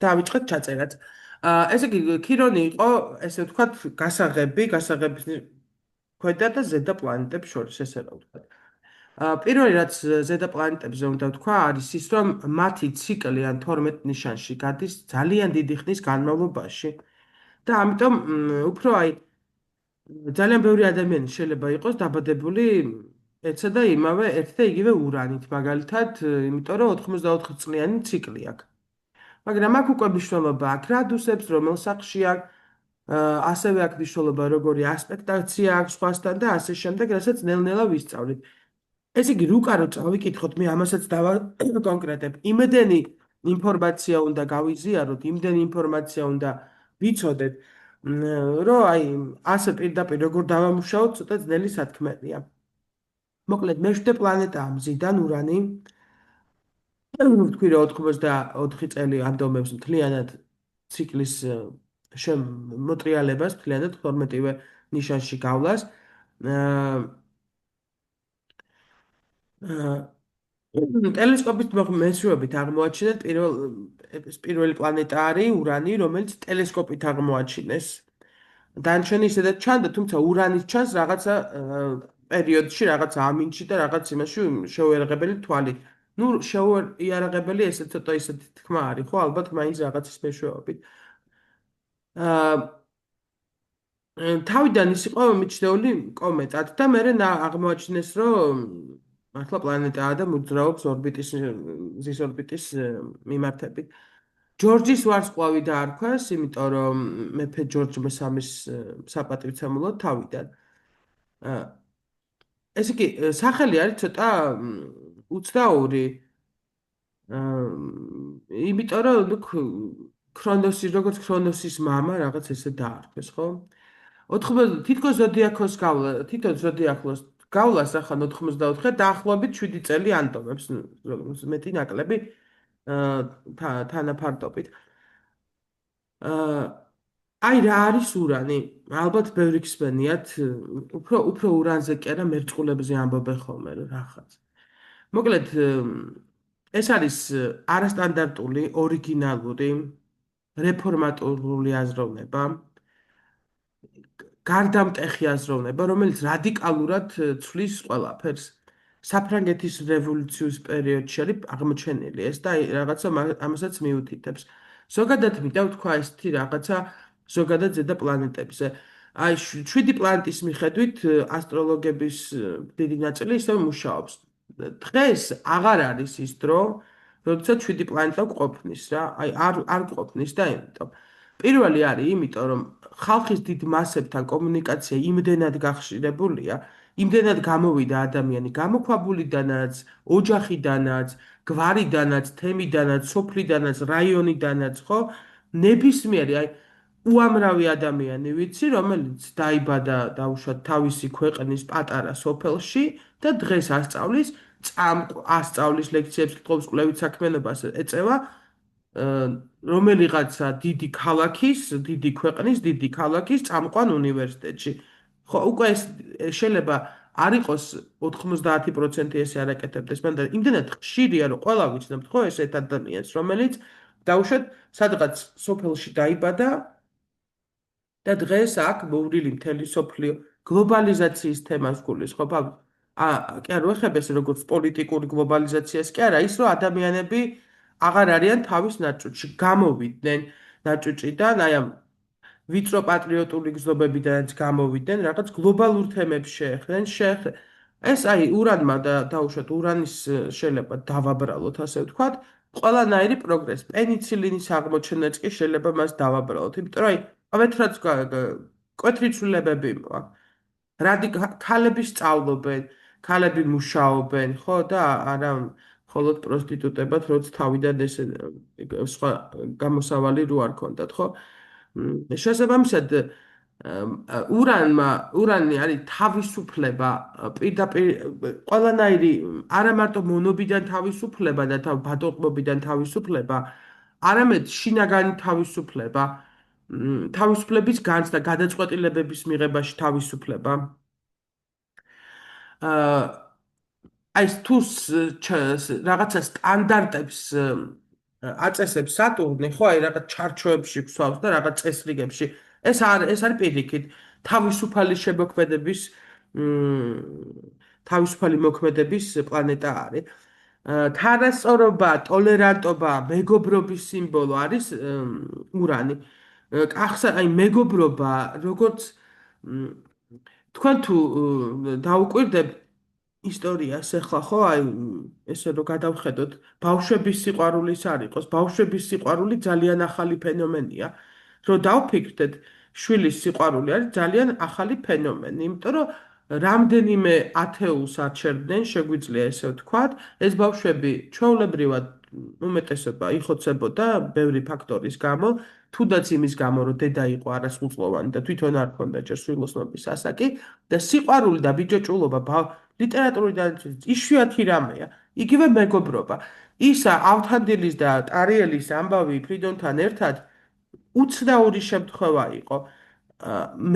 დავიწყეთ ჩაწერაც. ესე იგი, ქირონი იყო, ესე ვთქვათ, გასაღების ქვედა და ზედა პლანეტებს შორის, ესე რა ვთქვათ. პირველი რაც ზედა პლანეტებზე უნდა ვთქვა, არის ის, რომ მათი ციკლი ან 12 ნიშანში გადის ძალიან დიდი ხნის განმავლობაში და ამიტომ უფრო აი ძალიან ბევრი ადამიანი შეიძლება იყოს დაბადებული ერთსა და იმავე ერთ და იგივე ურანით, მაგალითად, იმიტომ რომ 84 წლიანი ციკლი აქვს. მაგრამ აქ უკვე მნიშვნელობა აქვს გრადუსებს, რომელ სახლში აქვს, ასევე აქ მნიშვნელობა როგორი ასპექტაცია აქვს სხვასთან და ასე შემდეგ, რასაც ნელ-ნელა ვისწავლით. ესე იგი, რუკარო წავიკითხოთ, მე ამასაც დავაკონკრეტებ. იმდენი ინფორმაცია უნდა გავიზიაროთ, იმდენი ინფორმაცია უნდა ვიცოდეთ, რომ აი ასე პირდაპირ როგორ დავამუშაოთ, ცოტა ძნელი სათქმელია. მოკლედ, მეშვიდე პლანეტაა მზიდან ურანი. ვთქვი, რომ 84 წელი ამდომებს მთლიანად ციკლის მოტრიალებას, მთლიანად 12-ვე ნიშანში გავლას. აა ტელესკოპის მეშვეობით აღმოაჩინეთ პირველი პლანეტა არის ურანი, რომელიც ტელესკოპით აღმოაჩინეს. დანარჩენი ისედაც ჩანდა, თუმცა ურანის ჩანს რაღაცა პერიოდში, რაღაცა ამინდში და რაღაც იმაში შეუერაღებელი თვალით. ნუ შეუიარაღებელი ესე ცოტა ისეთი თქმა არის, ხო, ალბათ მაინც რაღაცის მეშვეობით. აა თავიდან ის იყო მიჩნეული კომეტად და მე აღმოაჩინეს, რომ მართლა პლანეტაა და მოძრაობს მზის ორბიტის მიმართებით. ჯორჯის ვარსკვლავი დაარქვეს, იმიტომ რომ მეფე ჯორჯ მესამის საპატივცემულოდ თავიდან. აა, ესე იგი, სახელი არის ცოტა უცნაური, იმიტომ რომ როგორც ქრონოსის მამა რაღაც ესე დაარქვეს, ხო? 80 თითქოს ზოდიაქოს გავლა, თითო ზოდიაქოს გავლას ახლა 94 დაახლოებით 7 წელი ანტომებს, მეტი ნაკლები თანაფარდობით. აა აი რა არის ურანი? ალბათ ბევრი გსმენიათ, უფრო ურანზე კი არა მერწყულებზე ამბობენ ხოლმე რაღაცა. მოკლედ ეს არის არასტანდარტული, ორიგინალური, რეფორმატორული აზროვნება, გარდამტეხი აზროვნება, რომელიც რადიკალურად ცვლის ყველაფერს. საფრანგეთის რევოლუციის პერიოდში არის აღმოჩენილი ეს და რაღაცა ამასაც მიუთითებს. ზოგადად მინდა ვთქვა ესეთი რაღაცა ზოგადად ზედა პლანეტებზე. აი 7 პლანეტის მიხედვით ასტროლოგების დიდი ნაწილი ისევ მუშაობს. დღეს აღარ არის ის დრო, როდესაც 7 პლანეტა ყოფნის რა. აი არ ყოფნის და იმიტომ. პირველი არის იმიტომ, რომ ხალხის დიდ მასებთან კომუნიკაცია იმდენად გახშირებულია, იმდენად გამოვიდა ადამიანი გამოქვაბულიდანაც, ოჯახიდანაც, გვარიდანაც, თემიდანაც, სოფლიდანაც, რაიონიდანაც, ხო? ნებისმიერი, აი უამრავი ადამიანი ვიცი, რომელიც დაიბადა დაუშვათ თავისი ქვეყნის პატარა სოფელში და დღეს ასწავლის ლექციებს, კითხავს კვლევით საქმიანობას ეწევა რომელიღაცა დიდი ქვეყნის, დიდი ქალაქის წამყვან უნივერსიტეტში. ხო, უკვე ეს შეიძლება არ იყოს 90% ესე არაკეთებდეს, მაგრამ იმდენად ხშირია, რომ ყველა ვიცნობთ, ხო, ეს ერთ ადამიანს, რომელიც დაუშვათ სადღაც სოფელში დაიბადა და დღეს აქ მოვრილი მთელი სოფლიო გლობალიზაციის თემას გულის, ხო, კი არ ვეხებ ეს როგორც პოლიტიკური გლობალიზაციას, კი არა, ის რომ ადამიანები აღარ არიან თავის ნაწუჭში, გამოვიდნენ ნაწუჭიდან, აი ამ ვიწრო პატრიოტული გზნობებიდანაც გამოვიდნენ, რაღაც გლობალურ თემებს შეეხნენ, ეს აი ურანმა და დაუშვათ ურანის შეიძლება დავაბრალოთ, ასე ვთქვათ, ყველანაირი პროგრესი. პენიცილინის აღმოჩენაც კი შეიძლება მას დავაბრალოთ, იმიტომ რომ აი ყოველდღიურად კვეთრი ცვლილებები მოაქვს. ქალები სწავლობენ, ქალები მუშაობენ, ხო და არა მხოლოდ პროსტიტუტებად, როც თავიდან ეს სხვა გამოსავალი რო არ ქონდათ, ხო? შესაბამისად ურანი არის თავისუფლება პირდაპირ ყველანაირი არა მარტო მონობიდან თავისუფლება და ბატონყმობიდან თავისუფლება, არამედ შინაგანი თავისუფლება, თავისუფლების განცდა, გადაწყვეტილებების მიღებაში თავისუფლება. აა აი თუ რაღაცა სტანდარტებს აწესებს სატურნი, ხო, აი რაღაც ჩარჩოებში გვსვავს და რაღაც წესრიგებში. ეს არის პირიქით თავისუფალი შემოქმედების თავისუფალი მოქმედების პლანეტა არის. თანასწორობა, ტოლერანტობა, მეგობრობის სიმბოლო არის ურანი. აი მეგობრობა, როგორც მ, თქვენ თუ დაუკვირდებით ისტორიას ახლა ხო აი ესე რომ გადავხედოთ ბავშვების სიყვარულის არ იყოს ბავშვების სიყვარული ძალიან ახალი ფენომენია რომ დავფიქრდეთ შვილის სიყვარული არის ძალიან ახალი ფენომენი იმიტომ რომ რამდენიმე ათეულს აჩერდნენ შეგვიძლია ესე ვთქვათ ეს ბავშვები ჩვეულებრივად უმეტესობა იხოცებოდა ბევრი ფაქტორის გამო თუნდაც იმის გამო რომ დედა იყო არასრულწლოვანი და თვითონ არ ქონდა ჯერ სულოსნობის ასაკი და სიყვარული და ბიჭოჭულობა ლიტერატურული დანარჩენი იშვიათი რამეა. იგივე მეგობრობა. ისა ავთანდილის და ტარიელის ამბავი ფრიდონთან ერთად უცნაური შემთხვევა იყო.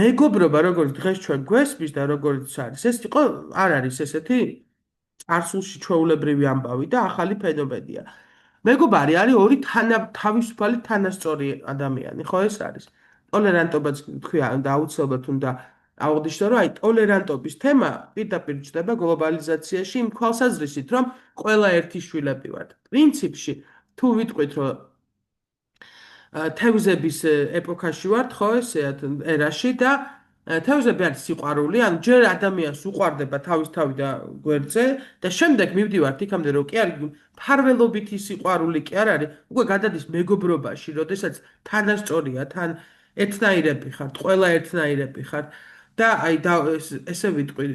მეგობრობა, როგორც დღეს ჩვენ გვესმის და როგორც არის, ეს იყო არ არის ესეთი წარსულში ჩვეულებრივი ამბავი და ახალი ფენომენია. მეგობარი არის ორი თავისუფალი თანასწორი ადამიანი, ხო ეს არის. ტოლერანტობაც თქვია და აუცილებლად უნდა აღვნიშნო, რომ აი ტოლერანტობის თემა პირდაპირ ჩნდება გლობალიზაციაში იმ თვალსაზრისით, რომ ყველა ერთი შვილები ვართ. პრინციპში, თუ ვიტყვით, რომ თევზების ეპოქაში ვართ, ხო, ესეათ ერაში და თევზები არის სიყვარული, ან ჯერ ადამიანს უყვარდება თავისთავი და გვერდზე და შემდეგ მივდივართ იქამდე, რომ კი არის ფარველობითი სიყვარული კი არ არის, უკვე გადადის მეგობრობაში, როდესაც თანასწორია, თან ერთნაირები ხართ, ყველა ერთნაირები ხართ და აი ესე ვიტყვი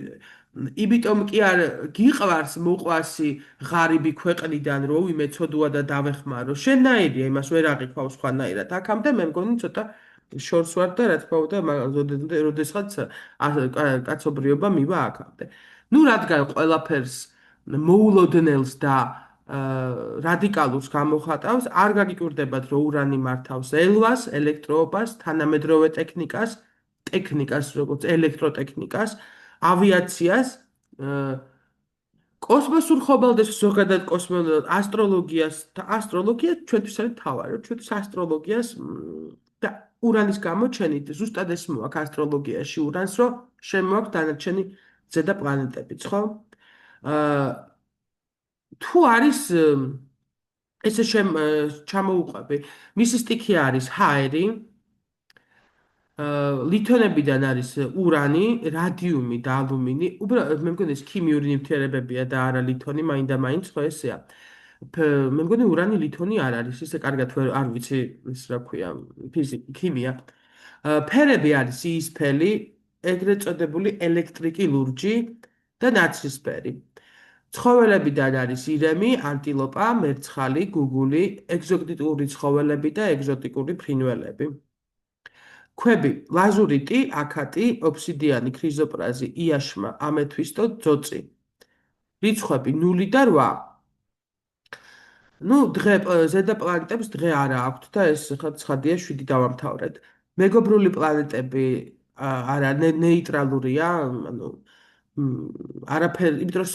იმიტომ კი არ გიყვარს მოყვასი ღარიბი ქვეყნიდან რომ ვიმე ცოდვა და დავეხმარო შენნაირია იმას ვერ აღიქვავ სხვანაირად აქამდე მე მგონი ცოტა შორს ვარ და რა თქმა უნდა როდესაც კაცობრიობა მივა აქამდე ნუ რადგან ყველაფერს მოულოდნელს და რადიკალურს გამოხატავს არ გაგიკვირდებათ რომ ურანი მართავს ელვას ელექტროობას თანამედროვე ტექნიკას როგორც ელექტროტექნიკას ავიაციას, კოსმოსურ ხომალდებს ზოგადად ასტროლოგია ჩვენთვის არის თავარი, ჩვენთვის ასტროლოგიას და ურანის გამოჩენით ზუსტად ეს მოაქვს ასტროლოგიაში ურანს, რომ შემოაქვს დანარჩენი ზედა პლანეტებიც, ხო? თუ არის ესე ჩამოუყვები, მისი სტიქი არის ჰაერი, ლითონებიდან არის ურანი, რადიუმი და ალუმინი. უბრალოდ მე მგონი ეს ქიმიური ნივთიერებებია და არა ლითონი, მაინდა-მაინც ხო ესეა. მე მგონი ურანი, ლითონი არ არის, ისე კარგად არ ვიცი, ის რა ქვია, ქიმია. ფერები არის იისფერი, ეგრეთ წოდებული ელექტრიკი ლურჯი და ნაცრისფერი. ცხოველებიდან არის ირემი, ანტილოპა, მერცხალი, გუგული, ეგზოტიკური ცხოველები და ეგზოტიკური ფრინველები. ქვები ლაზურიტი, აკატი, ობსიდიანი, ქრიზოპრაზი, იაშმა, ამეთვისტო, ძოწი. რიცხვები 0 და 8. ნუ ზედა პლანეტებს დღე არა აქვთ და ეს ცხადია 7 დავამთავრეთ. მეგობრული პლანეტები არა ნეიტრალურია, ანუ არაფერი, იმიტომ რომ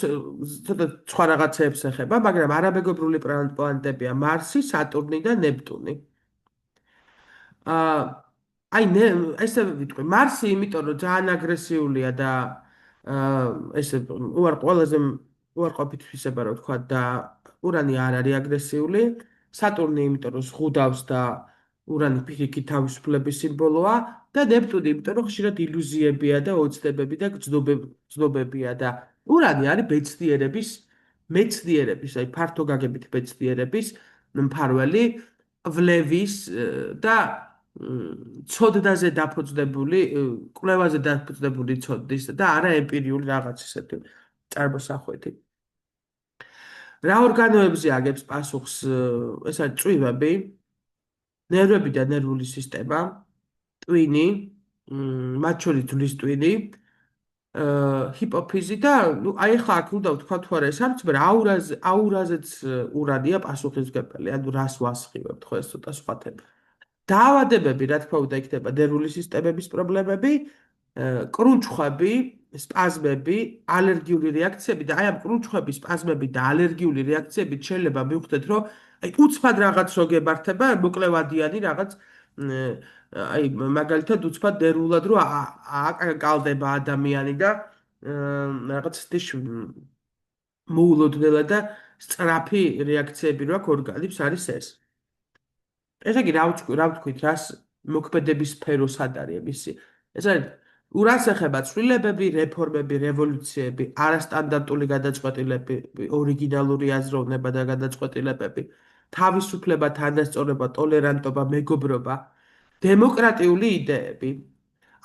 ცოტა სხვა რაღაცეებს ეხება, მაგრამ არამეგობრული პლანეტებია მარსი, სატურნი და ნეპტუნი. აი ესე ვიტყვი მარსი იმიტომ რომ ძალიან აგრესიულია და ესე ყველაზე უარყოფით თვისება რა თქვა და ურანი არ არის აგრესიული სატურნი იმიტომ რომ ზღუდავს და ურანი ფიქიქი თავისუფლების სიმბოლოა და ნეპტუნი იმიტომ რომ ხშირად ილუზიებია და ოცნებები და გრძნობებია და ურანი არის მეცნიერების აი ფართო გაგებით მეცნიერების მფარველი ვლევის და ცოდნაზე დაფუძნებული, კვლევაზე დაფუძნებული ცოდნის და არა ემპირიული რაღაც ისეთი წარმოსახვეთი. რა ორგანოებზე აგებს პასუხს ეს არის წვივები, ნერვები და ნერვული სისტემა, ტვინი, მათ შორის ძვლის ტვინი, ჰიპოფიზი და ნუ აი ახლა აქ უნდა ვთქვა თუ არა ეს არის, მაგრამ აურაზეც ურანია პასუხისმგებელი, ანუ რას ვასხივებთ ხო ეს ცოტა სხვა თემა. დაავადებები, რა თქმა უნდა, იქნება ნერვული სისტემების პრობლემები, კრუნჩხვები, სპაზმები, ალერგიული რეაქციები და აი ამ კრუჩხვების სპაზმები და ალერგიული რეაქციები შეიძლება მივხვდეთ, რომ აი უცბად რაღაც რო გებართება, მოკლევადიანი რაღაც აი მაგალითად უცბად ნერვულად რო აკალდება ადამიანი და რაღაც ის მოულოდნელად და სწრაფი რეაქციები რო აქვს ორგანიზმს არის ეს. ეს იგი რა ვთქვით, რას მოქმედების სფერო სად არის მისი? ეს არის ურას ეხება ცვლილებები, რეფორმები, რევოლუციები, არასტანდარტული გადაწყვეტილებები, ორიგინალური აზროვნება და გადაწყვეტილებები, თავისუფლება, თანასწორობა, ტოლერანტობა, მეგობრობა, დემოკრატიული იდეები,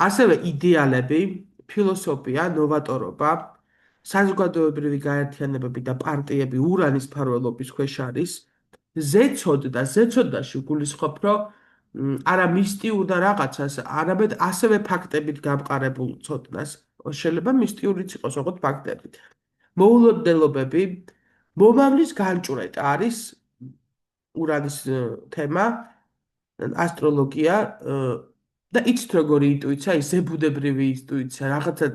ასევე იდეალები, ფილოსოფია, ნოვატორობა, საზოგადოებრივი გაერთიანებები და პარტიები ურანის მფარველობის ქვეშ არის. ზეცოდაში გულისხმობ, რომ არა მისტიურ და რაღაცას, არამედ ასევე ფაქტებით გამყარებულ ცოდნას. შეიძლება მისტიურიც იყოს, როგორც ფაქტებით. მოულოდნელობები, მომავლის განჭვრეტა არის ურანის თემა, ასტროლოგია და იცით როგორი ინტუიცია, ის ზებუდებრივი ინტუიცია, რაღაცა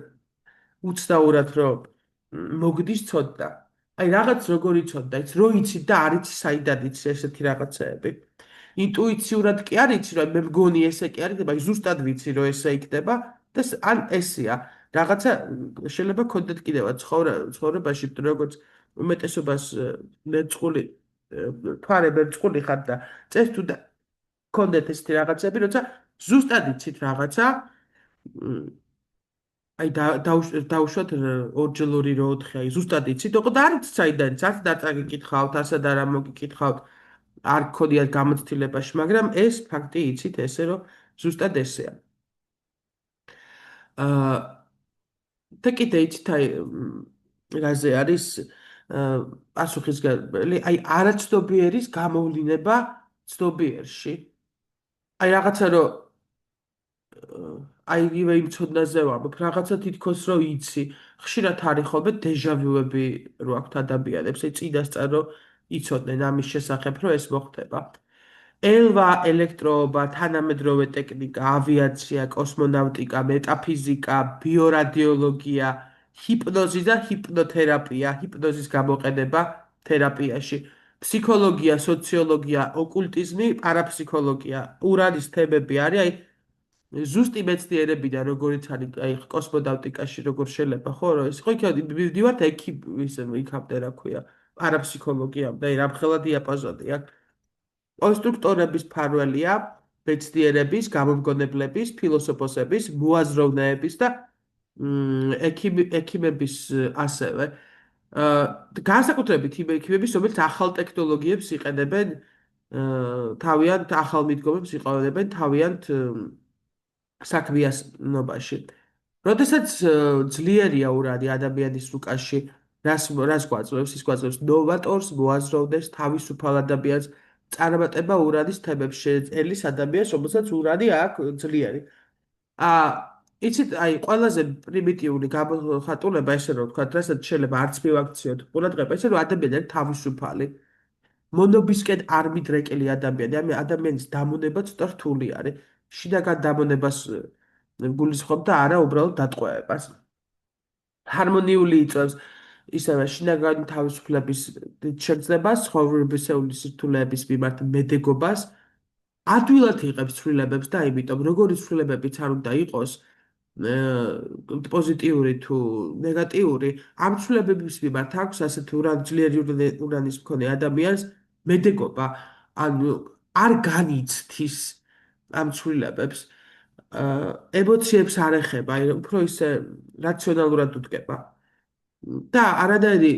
უცნაურად რომ მოგდის ცოდნა. აი რაღაც როგორი ცოდნა, იცი რო იცით და არ იცი საიდან იცი ესეთი რაღაცეები. ინტუიციურად კი არ იცი, რომ მე მგონი ესე კი არის, მაგრამ ზუსტად ვიცი რომ ესე იქნება და ან ესეა. რაღაცა შეიძლება გქონდეთ კიდევაც ცხოვრებაში, როგორც უმეტესობას მეწყული თვარე მეწყული ხარ და წეს თუ და გქონდეთ ესეთი რაღაცები, როცა ზუსტად იცით რაღაცა, აი დავუშვათ ორჯერ 2 4, აი ზუსტად იცით, ოღონდ არ იცით საიდან იცით, არც დაწაგიკითხავთ, ასად არ მოგიკითხავთ, არ გქონიათ გამოცდილებაში, მაგრამ ეს ფაქტი იცით ესე, რომ ზუსტად ესეა. აა და კიდე იცით, აი რაზე არის პასუხისგებელი, აი არაცნობიერის გამოვლინება ცნობიერში. აი რაღაცა რომ აი იგივე იმ ცოდნაზე ვამბობ, რაღაცა თითქოს რომ იცი. ხშირად არის ხოლმე დეჟავიუები რო აქვთ ადამიანებს, აი წინასწარ რომ იცოდნენ ამის შესახებ, რომ ეს მოხდება. ელვა, ელექტროობა, თანამედროვე ტექნიკა, ავიაცია, კოსმონავტიკა, მეტაფიზიკა, ბიორადიოლოგია, ჰიპნოზი და ჰიპნოთერაპია, ჰიპნოზის გამოყენება თერაპიაში, ფსიქოლოგია, სოციოლოგია, ოკულტიზმი, პარაფსიქოლოგია, ურანის თემები არის, აი ზუსტი მეცნიერებიდან როგორიც არის აი კოსმონავტიკაში როგორ შეიძლება ხო რომ ეს ხო მივდივართ იქამდე რა ქვია პარაფსიქოლოგიამდე აი რამხელა დიაპაზონი აქვს კონსტრუქტორების ფარველია მეცნიერების გამომგონებლების ფილოსოფოსების მოაზროვნეების და ექიმების ასევე განსაკუთრებით იმ ექიმების რომელიც ახალ ტექნოლოგიებს იყენებენ თავიანთ ახალ მიდგომებს იყენებენ თავიანთ საქმიანობაში. როდესაც ძლიერია ურანი ადამიანის რუკაში, რას გვაძლევს? ის გვაძლევს ნოვატორს, მოაზროვნეს, თავისუფალ ადამიანს, წარმატება ურანის თემებში, ელის ადამიანს, რომელსაც ურანი აქვს ძლიერი. აა იცით, აი ყველაზე პრიმიტიული გამოხატულება ესე რომ ვთქვა, რასაც შეიძლება არც მივაქციოთ ყურადღება, ესე რომ ადამიანები თავისუფალი მონობისკენ არ მიდრეკილი ადამიანი, ამ ადამიანის დამონება ცოტა რთული არის. შინაგან დამონებას გულისხმობ და არა უბრალოდ დატყვევებას. ჰარმონიული იწევს ისევე შინაგანი თავისუფლების შეგრძნებას, ცხოვრებისეული სირთულეების მიმართ მედეგობას, ადვილად იღებს ცვლილებებს და იმიტომ როგორი ცვლილებებიც არ უნდა იყოს, პოზიტიური თუ ნეგატიური, ამ ცვლილებების მიმართ აქვს ასეთი ძლიერი ურანის მქონე ადამიანს მედეგობა, ანუ არ განიცდის ამ ცვლილებებს, ემოციებს არ ეხება, აი უფრო ისე რაციონალურად უდგება. და არადაირი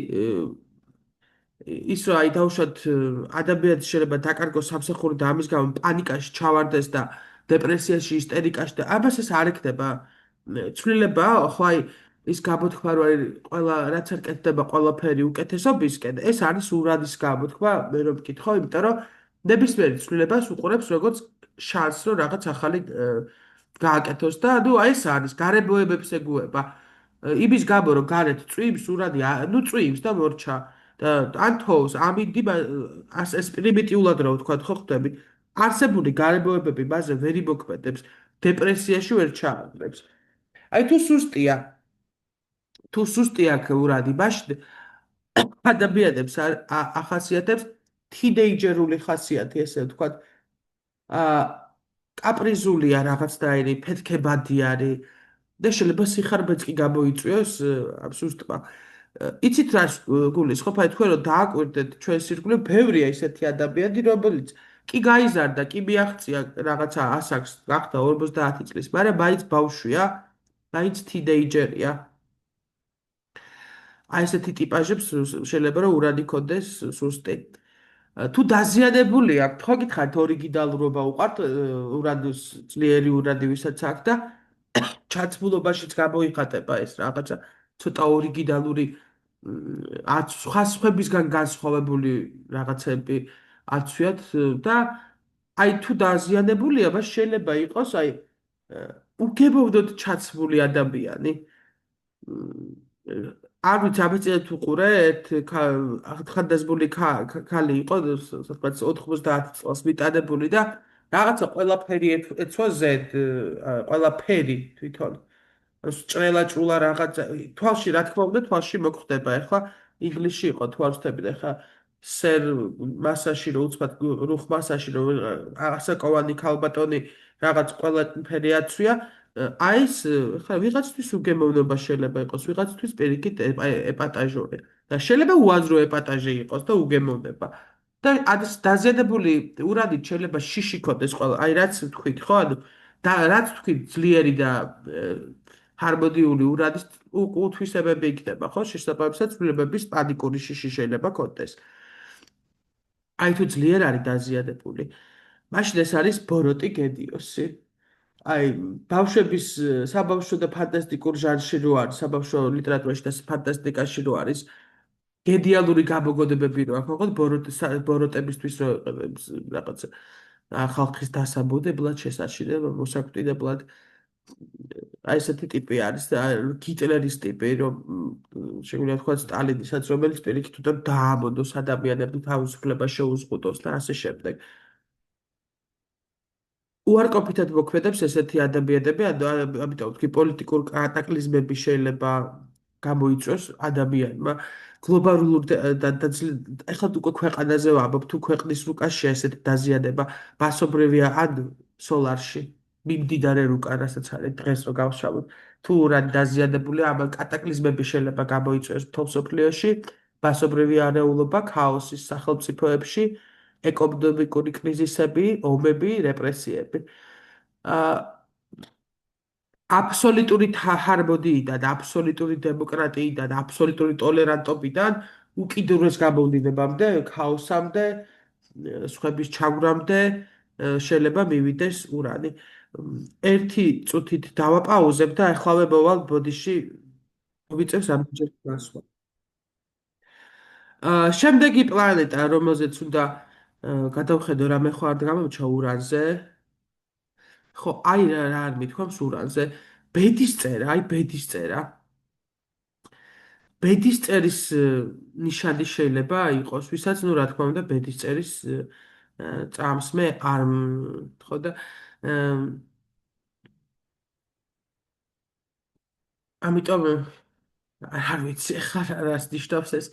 ის რა აი დავუშვათ ადამიანს შეიძლება დაკარგოს სამსახური და ამის გამო პანიკაში ჩავარდეს და დეპრესიაში, ისტერიკაში და ამას ეს არ ეკდება ცვლილება, ხო აი ის გამოთქმა რომ აი ყველა რაც არ კეთდება ყველაფერი უკეთესობისკენ, ეს არის ურანის გამოთქმა, მე რომ მკითხო, იმიტომ რომ ნებისმიერი ცვლილებას უყურებს როგორც შანსს, რომ რაღაც ახალი გააკეთოს და ნუ აი ეს არის გარემოებებს ეგუება. იმის გამო რომ გარეთ წვიმს ურანი, ნუ წვიმს და მორჩა და ან თოვს, ამინდი ეს პრიმიტიულად რა ვთქვა, ხო ხდები? არსებული გარემოებები მასზე ვერ იმოქმედებს, დეპრესიაში ვერ ჩააგდებს. აი თუ სუსტია თუ სუსტი აქვს ურადი, მაშინ ადამიანებს ახასიათებს თინეიჯერული ხასიათი, ესე ვთქვათ. აა კაპრიზულია რაღაცნაირი, ფეთქებადი არის და შეიძლება სიხარბეც კი გამოიწვიოს ამ სუსტმა. იცით რა გულისხმობ? აი თქვენ რომ დააკვირდეთ ჩვენს ირგვლივ, ბევრია ისეთი ადამიანი, რომელიც კი გაიზარდა, კი მიაღწია რაღაცა ასაკს, გახდა 50 წლის, მაგრამ მაინც ბავშვია, მაინც თინეიჯერია. აი ესეთი ტიპაჟებს შეიძლება რომ ურადი ქონდეს სუსტი. თუ დაზიანებული აქვთ, ხო გითხარით ორიგინალურობა უყართ ურადოს ძლიერი ურადი ვისაც აქვს და ჩაცმულობაშიც გამოიხატება ეს რაღაცა ცოტა ორიგინალური სხვებისგან განსხვავებული რაღაცები აცვიათ და აი თუ დაზიანებულია, მას შეიძლება იყოს აი უგებოვნოდ ჩაცმული ადამიანი. არ ვიცი, აბეჭდეთ უყურე, ხანდაზმული ქალი იყო, სადღაც 90 წელს მიტანებული და რაღაცა ყველაფერი ეცვა ზედ, ყველაფერი თვითონ. ჭრელა-ჭრულა რაღაცა, თვალში რა თქმა უნდა, თვალში მოგხვდება, ეხლა ინგლისში იყო თვალსთები და ეხლა სერ მასაში რო უცბად რუხ მასაში რო ასაკოვანი ქალბატონი რაღაც ყველაფერი აცვია, აი ეს ხა ვიღაცთვის უგემოვნობა შეიძლება იყოს, ვიღაცთვის პირიქით ეპატაჟური და შეიძლება უაზრო ეპატაჟი იყოს და უგემოვნება. და არის დაზიანებული ურადით შეიძლება შიში ქონდეს ყველა, აი რაც თქვით, ხო? ანუ და რაც თქვით ძლიერი და ჰარმონიული ურადის უთვისებები იქნება, ხო? შესაბამისად, ცვლილებების პანიკური შიში შეიძლება ქონდეს. აი თუ ძლიერ არის დაზიანებული, მაშინ ეს არის ბოროტი გედიოსი. აი, ბავშვების საბავშვო და ფანტასტიკურ ჟანრში რო არის, საბავშვო ლიტერატურაში და ფანტასტიკაში რო არის, გენიალური გამოგონებები რო აქვს, ხო, ბოროტებისთვის რო რაღაც ხალხის დასაბუდებლად, შესაჩინებლად, მოსაკვდიდებლად. აი ესეთი ტიპი არის და ჰიტლერის ტიპი, რომ შეგვიძლია თქვა სტალინიშაც, რომელიც პირიქით უნდა დაამონდოს ადამიანები თავისუფლება შეუზღუდოს და ასე შემდეგ. უარყოფითად მოქმედებს ესეთი ადამიანები, ამიტომ ვთქვი, პოლიტიკურ კატაკლიზმები შეიძლება გამოიწვიოს ადამიანმა. გლობალურ ეხლა უკვე ქვეყანაზე ვამბობ, თუ ქვეყნის რუკაშია ესეთი დაზიანება, მასობრივია ან სოლარში მიმდიდარე რუკა, რასაც არის დღეს რო გავშალოთ. თუ რად დაზიანებული, ამ კატაკლიზმები შეიძლება გამოიწვიოს მთელ მსოფლიოში, მასობრივი არეულობა, ქაოსის სახელმწიფოებში, ეკონომიკური კრიზისები, ომები, რეპრესიები. აა აბსოლუტური ჰარმონიიდან, აბსოლუტური დემოკრატიიდან, აბსოლუტური ტოლერანტობიდან უკიდურეს გამომდინებამდე, ქაოსამდე, სხვების ჩაგვრამდე შეიძლება მივიდეს ურანი. ერთი წუთით დავაპაუზებ და ახლა მოვალ ბოდიში მოვიწევს ამჯერ გასვლა. შემდეგი პლანეტა, რომელზეც უნდა გადავხედო რამე ხო არ გამომჩა ურანზე. ხო, აი რა არ მithქვამს ურანზე. ბედის წერა, აი ბედის წერა. ბედის წერის ნიშანი შეიძლება იყოს, ვისაც ნუ რა თქმა უნდა ბედის წერის წამს მე არ ხო და ამიტომ არ ვიცი ხა რას ნიშნავს ეს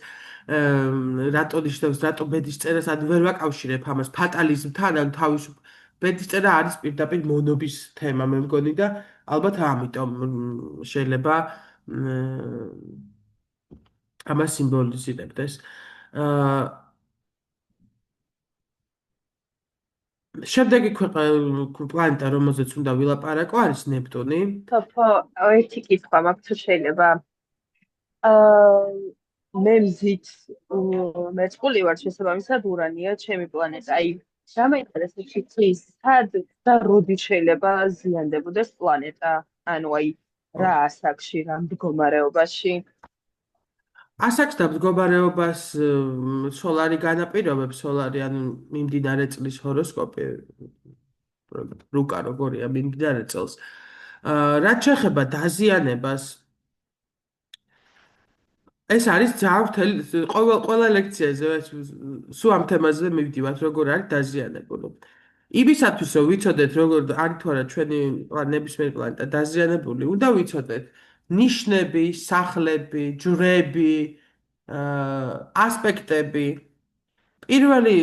რატო ნიშნავს რატო ბედის წერას ან ვერ ვაკავშირებ ამას ფატალიზმთან ან თავის ბედის წერა არის პირდაპირ მონობის თემა მე მგონი და ალბათ ამიტომ შეიძლება ამას სიმბოლიზირებდეს. აა შემდეგი პლანეტა, რომელზეც უნდა ვილაპარაკო, არის ნეპტუნი. თოფო, ერთი კითხვა მაქვს, თუ შეიძლება. აა მე მზით მეწყული ვარ შესაბამისად ურანია ჩემი პლანეტა. აი, გამაინტერესებს ის სად და როდი შეიძლება ზიანდებოდეს პლანეტა? ანუ აი, რა ასაკში, რა მდგომარეობაში? ასაკს და მდგომარეობას სოლარი განაპირობებს, სოლარი ანუ მიმდინარე წლის ჰოროსკოპი, რუკა როგორია მიმდინარე წელს. რაც შეეხება დაზიანებას, ეს არის ძალიან მთელი ყველა ლექციაზე სულ ამ თემაზე მივდივართ, როგორ არის დაზიანებული. იმისათვის რომ ვიცოდეთ, როგორ არის თუ არა ჩვენი ნებისმიერი პლანეტა დაზიანებული, უნდა ვიცოდეთ ნიშნები, სახლები, ჯვრები, ასპექტები. პირველი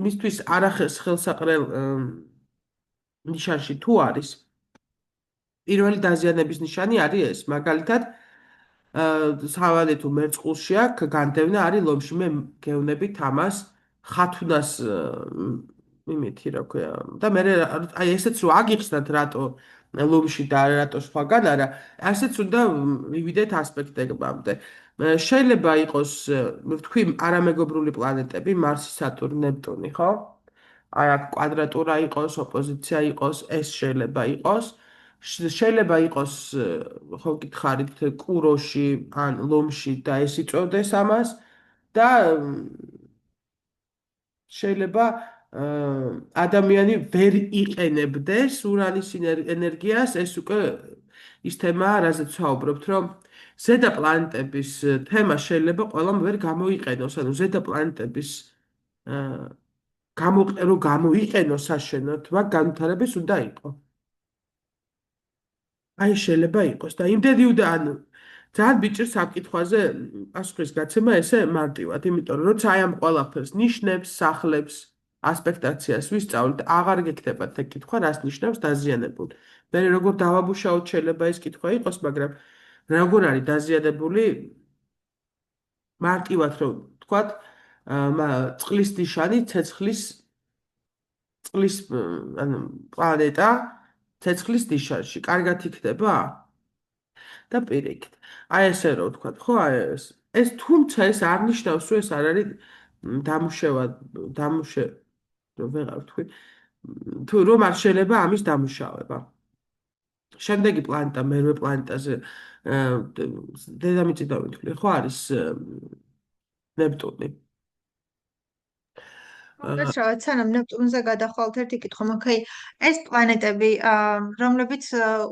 მისთვის არახეს ხელსაყრელ ნიშანში თუ არის პირველი დაზიანების ნიშანი არის ეს მაგალითად სავალი თუ მერწყულში აქ განდევნა არის ლომში მე გევნებით ამას ხათუნას იმითი რა ქვია და მე აი ესეც რო აგიხსნათ რატო ლომში და რატო სხვაგან არა ასეც უნდა მივიდეთ ასპექტებამდე შეიძლება იყოს ვთქვი არამეგობრული პლანეტები მარსი სატურნი ნეპტუნი ხო აი აქ კვადრატურა იყოს ოპოზიცია იყოს ეს შეიძლება იყოს შეიძლება იყოს ხო გითხარით კუროში ან ლომში და ეს იწევდეს ამას და შეიძლება ადამიანი ვერ იყენებდეს ურანის ენერგიას ეს უკვე ის თემაა რაზეც ვაუბრობთ რომ ზედა პლანეტების თემა შეიძლება ყველამ ვერ გამოიყენოს ანუ ზედა პლანეტების რო გამოიყენოს საშენოდ მაგ განვითარების უნდა იყოს აი შეიძლება იყოს და იმდენი უნდა ანუ ძალიან ბიჭირს ამ კითხვაზე პასუხის გაცემა ესე მარტივად, იმიტომ რომ როცა აი ამ ყველაფერს ნიშნებს, სახლებს, ასპექტაციას ვისწავლით, აღარ გეკეთებათ ეგ კითხვა, რას ნიშნავს დაზიანებული. მე როგორ დავაბუშაოთ შეიძლება ეს კითხვა იყოს, მაგრამ როგორ არის დაზიანებული მარტივად რომ თქვათ, წყლის ნიშანი, წყლის ანუ პლანეტა ცეცხლის ნიშანში, კარგად იქნება? და პირიქით. აი ესე რომ ვთქვათ, ხო, ეს თუმცა ეს არ ნიშნავს, რომ ეს არ არის დამუშე რომ ვეღარ ვთქვი, თუ რომ არ შეიძლება ამის დამუშავება. შემდეგი პლანეტა მერვე პლანეტაზე დედამიწიდან ვთვლი, ხო არის ნეპტუნი. უბრალოდ სანამ ნეპტუნზე გადახვალთ ერთი კითხვა მაქვს, ეს პლანეტები, რომლებიც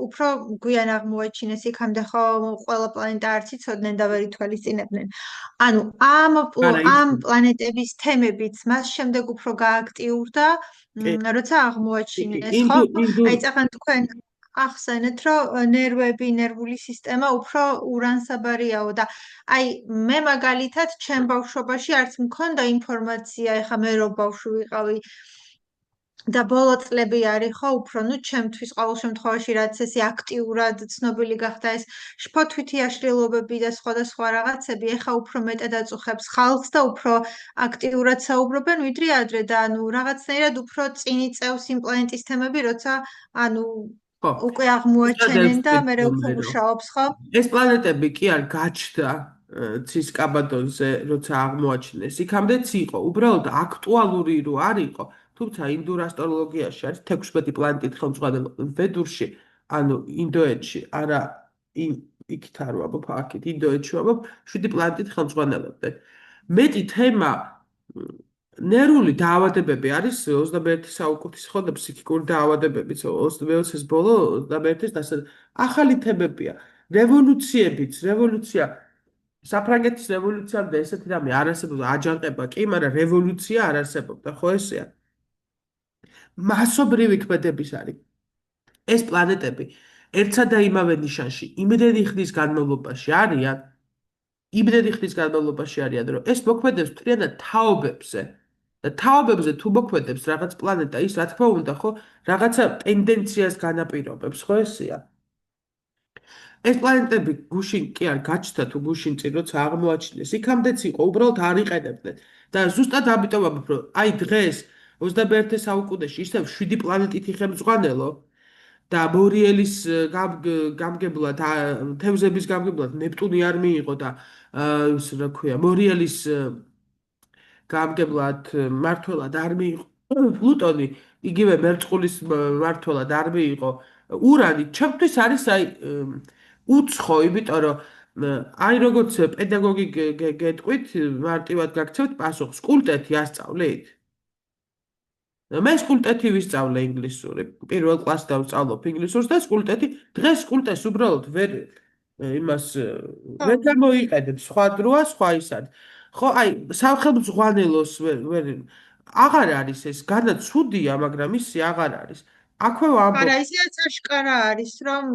უფრო გვიან აღმოაჩინეს იქამდე ხო ყველა პლანეტა არ იცოდნენ და ვერ ითვალისწინებდნენ. ანუ ამ პლანეტების თემებიც მას შემდეგ უფრო გააქტიურდა, როცა აღმოაჩინეს, ხო? აი წახან თქვენ ახსენეთ, რომ ნერვები, ნერვული სისტემა უფრო ურანსაბარიაო და აი მე მაგალითად ჩემ ბავშვობაში არც მქონდა ინფორმაცია, ეხა მე რო ბავშვი ვიყავი და ბოლო წლები არის ხო უფრო, ну ჩემთვის ყოველ შემთხვევაში რაც ესე აქტიურად ცნობილი გახდა ეს შფოთვითი აშლილობები და სხვადასხვა რაღაცები, ეხა უფრო მეტად აწუხებს ხალხს და უფრო აქტიურად საუბრობენ ვიდრე ადრე და ანუ რაღაცნაირად უფრო წინ იწევს იმ პლანეტის თემები, როცა ანუ უკვე აღმოაჩენენ და მე უკვე მუშაობს, ხო? ეს პლანეტები კი არ გაჩნდა ცის კაბადონზე, როცა აღმოაჩინეს. იქამდეც იყო, უბრალოდ აქტუალური რო არ იყო, თუმცა ინდურ ასტროლოგიაში არის 16 პლანეტით ხელმძღვანელი ვედურში, ანუ ინდოეთში, არა იქით არ ვაბობ, აქეთ ინდოეთში ვაბობ, 7 პლანეტით ხელმძღვანელებდნენ. მეტი თემა ნერვული დაავადებები არის 21 საუკუნის ხო და ფსიქიკური დაავადებებიც 20-ის ბოლო 21-ის ახალი თემებია რევოლუცია საფრანგეთის რევოლუციამდე ესეთი რამე არ არსებობდა აჯანყება კი მაგრამ რევოლუცია არ არსებობდა ხო ესეა მასობრივი ქმედების არის ეს პლანეტები ერთსა და იმავე ნიშანში იმდენი ხნის განმავლობაში არიან რომ ეს მოქმედებს მთლიანად თაობებზე და თაობებზე თუ მოქმედებს რაღაც პლანეტა ის რა თქმა უნდა ხო რაღაცა ტენდენციას განაპირობებს ხო ესეა ეს პლანეტები გუშინ კი არ გაჩნდა თუ გუშინ წინ როცა აღმოაჩინეს იქამდეც იყო უბრალოდ არ იყენებდნენ და ზუსტად ამიტომ ვამბობ რომ აი დღეს 21 საუკუნეში ისევ 7 პლანეტით იხელმძღვანელო და მორიელის გამგებლად თევზების გამგებლად ნეპტუნი არ მიიღო და ის რა ქვია მორიელის გამგებლად მართველად არ მიიღო პლუტონი იგივე მერწყულის მართველად არ მიიღო ურანი ჩემთვის არის აი უცხო იმიტომ რომ აი როგორც პედაგოგი გეტყვით მარტივად გაქცევთ პასუხს კულტეთი ასწავლით მე სკულტეთი ვისწავლე ინგლისური პირველ კლასს დავსწავლობ ინგლისურს და სკულტეთი დღეს სკულტეს უბრალოდ ვერ იმას ვერ გამოიყენებ სხვა დროა სხვა ის არის ხო აი სახელმძღვანელოს ვერ აღარ არის ეს განა ცუდია მაგრამ ისე აღარ არის აქვე ვამბობ. არა, ისედაც აშკარა არის, რომ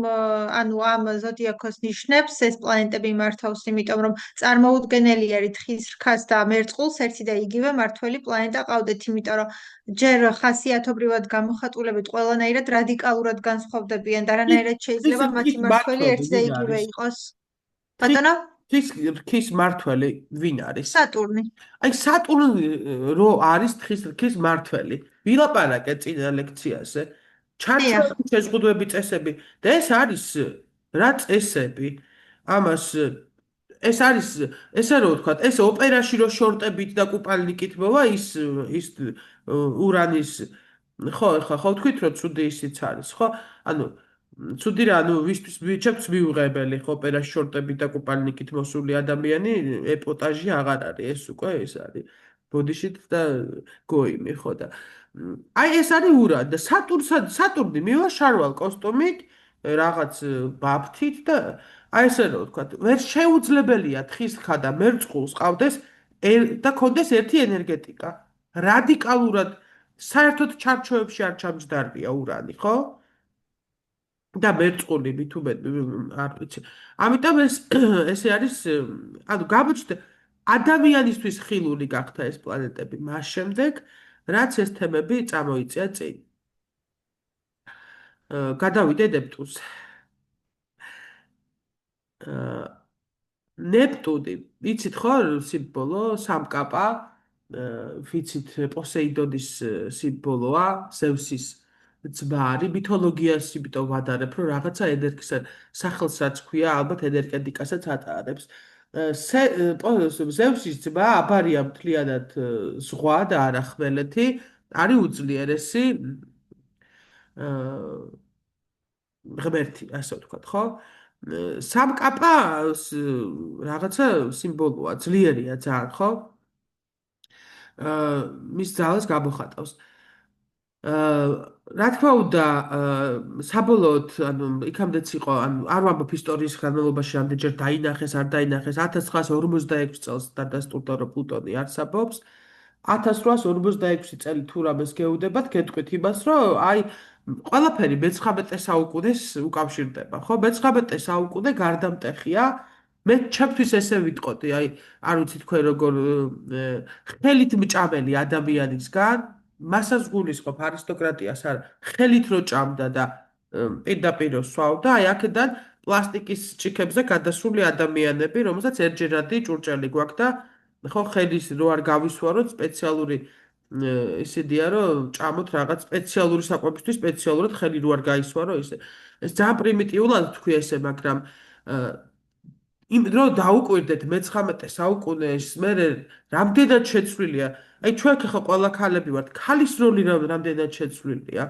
ანუ ამ ზოდიაქოს ნიშნებს ეს პლანეტები მართავს, იმიტომ რომ წარმოუდგენელი არის თხის რქას და მერწყულს ერთი და იგივე მართველი პლანეტა ყავდეთ, იმიტომ რომ ჯერ ხასიათობრივად გამოხატულებით ყველანაირად რადიკალურად განსხვავდებიან და არანაირად შეიძლება მათი თხის მართველი მმართველი ერთი და ვინ იგივე არის? იყოს. თხის ბატონო, თხის მმართველი ვინ არის? სატურნი. აი სატურნი რო არის თხის რქის მმართველი. ვილაპარაკეთ წინა ლექციაზე. დიახ. ჩარჩოები, შეზღუდვები, წესები და ეს არის რა წესები? ამას ეს არის ესე რომ ვთქვათ, ეს ოპერაში რო შორტებით და კუპალნიკით მოვა ის ურანის ხო, ხო თქვით რომ ცუდი ისიც არის, ხო? ანუ ცუდი რა, ანუ ვისთვის ვიჩებს მიუღებელი, ხო, ოპერაში შორტებით და კუპალნიკით მოსული ადამიანი ეპოტაჟი აღარ არის, ეს უკვე ეს არის. ბოდიშით და გოიმი, ხო და აი ეს არის ურანი და სატურნი მივა შარვალ კოსტუმით, რაღაც ბაფთით და აი ესე რომ ვთქვათ, ვერ შეუძლებელია თხის ხა და მერწყულს ყავდეს და კონდეს ერთი ენერგეტიკა. რადიკალურად საერთოდ ჩარჩოებში არ ჩამჯდარია ურანი, ხო? და მერწყული მით უმეტ არ ვიცი. ამიტომ ეს ესე არის, ანუ გამოჩნდა ადამიანისთვის ხილული გახდა ეს პლანეტები მას შემდეგ, რაც ეს თემები წამოიწია წინ. გადავიდე ნეპტუნზე. აა, ნეპტუნი, ვიცით ხო სიმბოლო სამკაპა, ვიცით პოსეიდონის სიმბოლოა, ზევსის ძმა არის, მითოლოგიას იმიტომ ვადარებ, რომ რაღაცა სახელს რაც ქვია, ალბათ ენერგეტიკასაც ატარებს. ზევსის ძმა აბარია მთლიანად ზღვა და არა ხმელეთი, არის უძლიერესი ღმერთი, ასე ვთქვათ, ხო? სამკაპა რაღაცა სიმბოლოა, ძლიერია ძალიან, ხო? მის ძალას გამოხატავს. რა თქმა უნდა, საბოლოოდ, ანუ იქამდეც იყო, ანუ არ ვამბობ ისტორიის განმავლობაში რამდენჯერ დაინახეს, არ დაინახეს, 1946 წელს დადასტურდა, რომ პლუტონი არსებობს. 1846 წელი თუ რამეს გეუდებათ, გეტყვით იმას, რომ აი ყველაფერი მე-19 საუკუნეს უკავშირდება, ხო? მე-19 საუკუნე გარდამტეხია. მე ჩემთვის ესე ვიტყოდი, აი, არ ვიცი თქვენ როგორ ხელით მჭამელი ადამიანისგან, მასაც გულისხმობ არისტოკრატიას არ ხელით რო ჭამდა და პირდაპირ სვავდა, აი აქედან პლასტიკის ჭიქებზე გადასული ადამიანები, რომელსაც ერთჯერადი ჭურჭელი გვაქვს და ხო ხელის რო არ გავისვაროთ სპეციალური ისედია რომ ჭამოთ რაღაც სპეციალური საკვებისთვის სპეციალურად ხელი რო არ გაისვარო ისე ეს ძალიან პრიმიტიულად თქვი ესე მაგრამ იმ დრო დაუკვირდეთ მე-19 საუკუნეში მე რამდენად შეცვლილია აი ჩვენ ხო ყველა ქალები ვართ ქალის როლი რამდენად შეცვლილია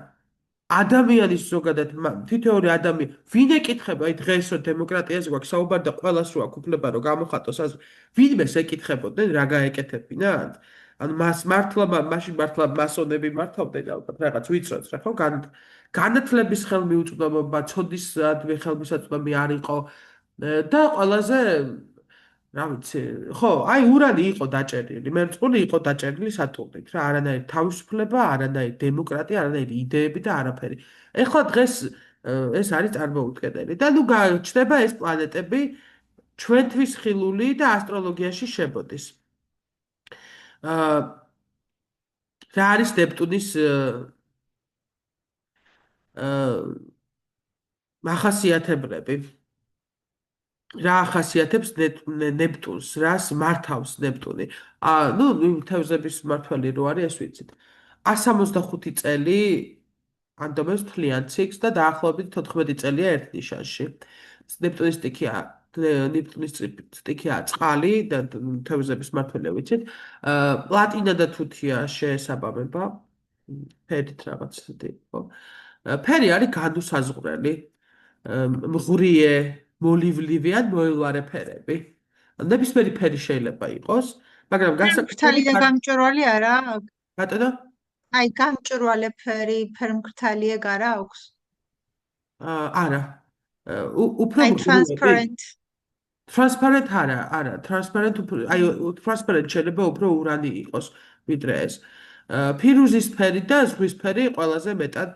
ადამიანის ზოგადად თითოეული ადამიანი ვინ ეკითხება აი დღეს რომ დემოკრატიაზე გვაქვს საუბარი და ყველას რო აქვს უფლება რომ გამოხატოს აზრი ვინმეს ეკითხებოდნენ რა გაეკეთებინათ ანუ მაშინ მართლა მასონები მართავდნენ ალბათ რაღაც ვიწროც რა ხო განათლების ხელმიუწვდომობა ცოდისადმი ხელმისაწვდომი არ იყო და ყველაზე რა ვიცი ხო აი ურანი იყო დაჭერილი მერწყული იყო დაჭერილი სატურნით რა არანაირი თავისუფლება არანაირი დემოკრატია არანაირი იდეები და არაფერი ეხლა დღეს ეს არის წარმოუდგენელი და ნუ გაჩნდება ეს პლანეტები ჩვენთვის ხილული და ასტროლოგიაში შებოდის რა არის ნეპტუნის მახასიათებლები რა ახასიათებს ნეპტუნს, რას მართავს ნეპტუნი? ნუ თევზების მმართველი რო არის, ეს ვიცით. 165 წელი ანდომებს თლიან ციკლს და დაახლოებით 14 წელია ერთ ნიშანში. ნეპტუნის სტიქია წყალი და თევზების მმართველია ვიცით. პლატინა და თუთია შეესაბამება. ფერით რაღაც ისეთი, ხო? ფერი არის განუსაზღვრელი. მღვრიე მოლივლივი ან მოელვარე ფერები. ნებისმიერი ფერი შეიძლება იყოს, მაგრამ ფერმკრთალი და გამჭვირვალე არა აქვს? ბატონო? აი, გამჭვირვალე ფერი, ფერმკრთალი ეგ არა აქვს? არა. უფრო transparent. Transparent არა, transparent აი transparent შეიძლება უფრო ურანი იყოს ვიდრე ეს. ფირუზისფერი და ზღვისფერი ყველაზე მეტად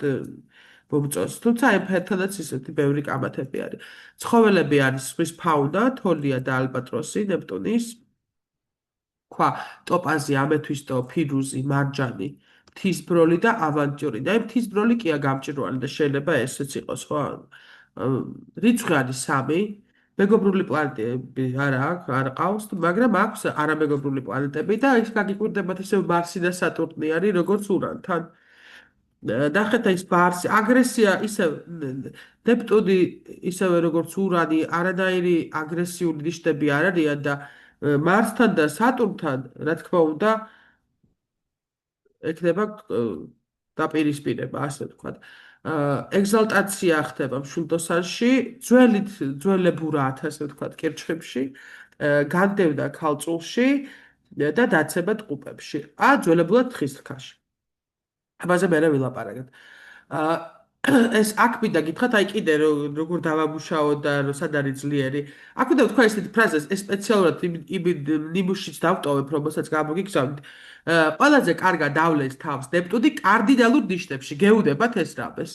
მომწონს. თუმცა აი ფერთადაც ისეთი ბევრი კამათები არის. ცხოველები არის ზღვის ფაუნა, თოლია და ალბატროსი, ნეპტუნის, ქვა, ტოპაზი, ამეთვისტო, ფირუზი, მარჯანი, მთისბროლი და ავანტიური. და აი მთისბროლი კია გამჭვირვალე და შეიძლება ესეც იყოს, ხო? რიცხვი არის 3. მეგობრული პლანეტები არ ყავს, მაგრამ აქვს არამეგობრული პლანეტები და ის გაგიკვირდებათ ისევ მარსი და სატურნი არის როგორც ურანთან. ნახეთ ის მარსი, აგრესია ისევ ნეპტუნი ისევე როგორც ურანი, არანაირი აგრესიული ნიშნები არ არიან და მარსთან და სატურნთან, რა თქმა უნდა, ექნება დაპირისპირება, ასე ვთქვათ. ეგზალტაცია ხდება მშვილდოსანში, ძველებურად, ასე ვთქვათ, კირჩხიბში, განდევნა ქალწულში და დაცემა ტყუპებში. ძველებურად თხის რქაში. ამაზე მერე ვილაპარაკეთ. ეს აქ მინდა გითხრათ, აი კიდე როგორ დავამუშაო და სად არის ძლიერი. აქ მინდა ვთქვა ესეთი ფრაზა, ეს სპეციალურად იმ ნიმუშშიც დავტოვებ, რომელსაც გამოგიგზავნით. ყველაზე კარგად დავლეთ თავს ნეპტუნი კარდინალურ ნიშნებში. გეუდებათ ეს რამეს?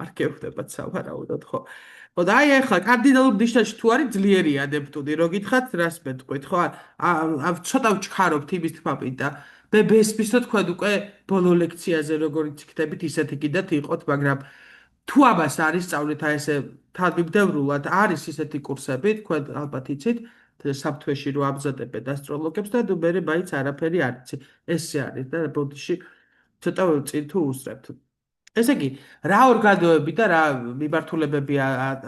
არ გეუბნებათ სავარაუდოდ, ხო? ხო და აი ახლა კარდინალურ ნიშნებში თუ არის ძლიერია ნეპტუნი, რო გითხრათ, რას მეტყვით, ხო? ცოტა ვჩქარობთ იმის თქმა მინდა. ბესმის რო თქვენ უკვე ბოლო ლექციაზე როგორიც იქნებით, ისეთი კიდეთ იყოთ, მაგრამ თუ ამას არის სწავლით, აი ესე თანმიმდევრულად არის ისეთი კურსები, თქვენ ალბათ იცით, საფთვეში რო ამზადებენ ასტროლოგებს და მე მაინც არაფერი არ იცი. ესე არის და ბოდიში ცოტა წინ თუ უსწრებთ. ესე იგი, რა ორგანოები და რა მიმართულებები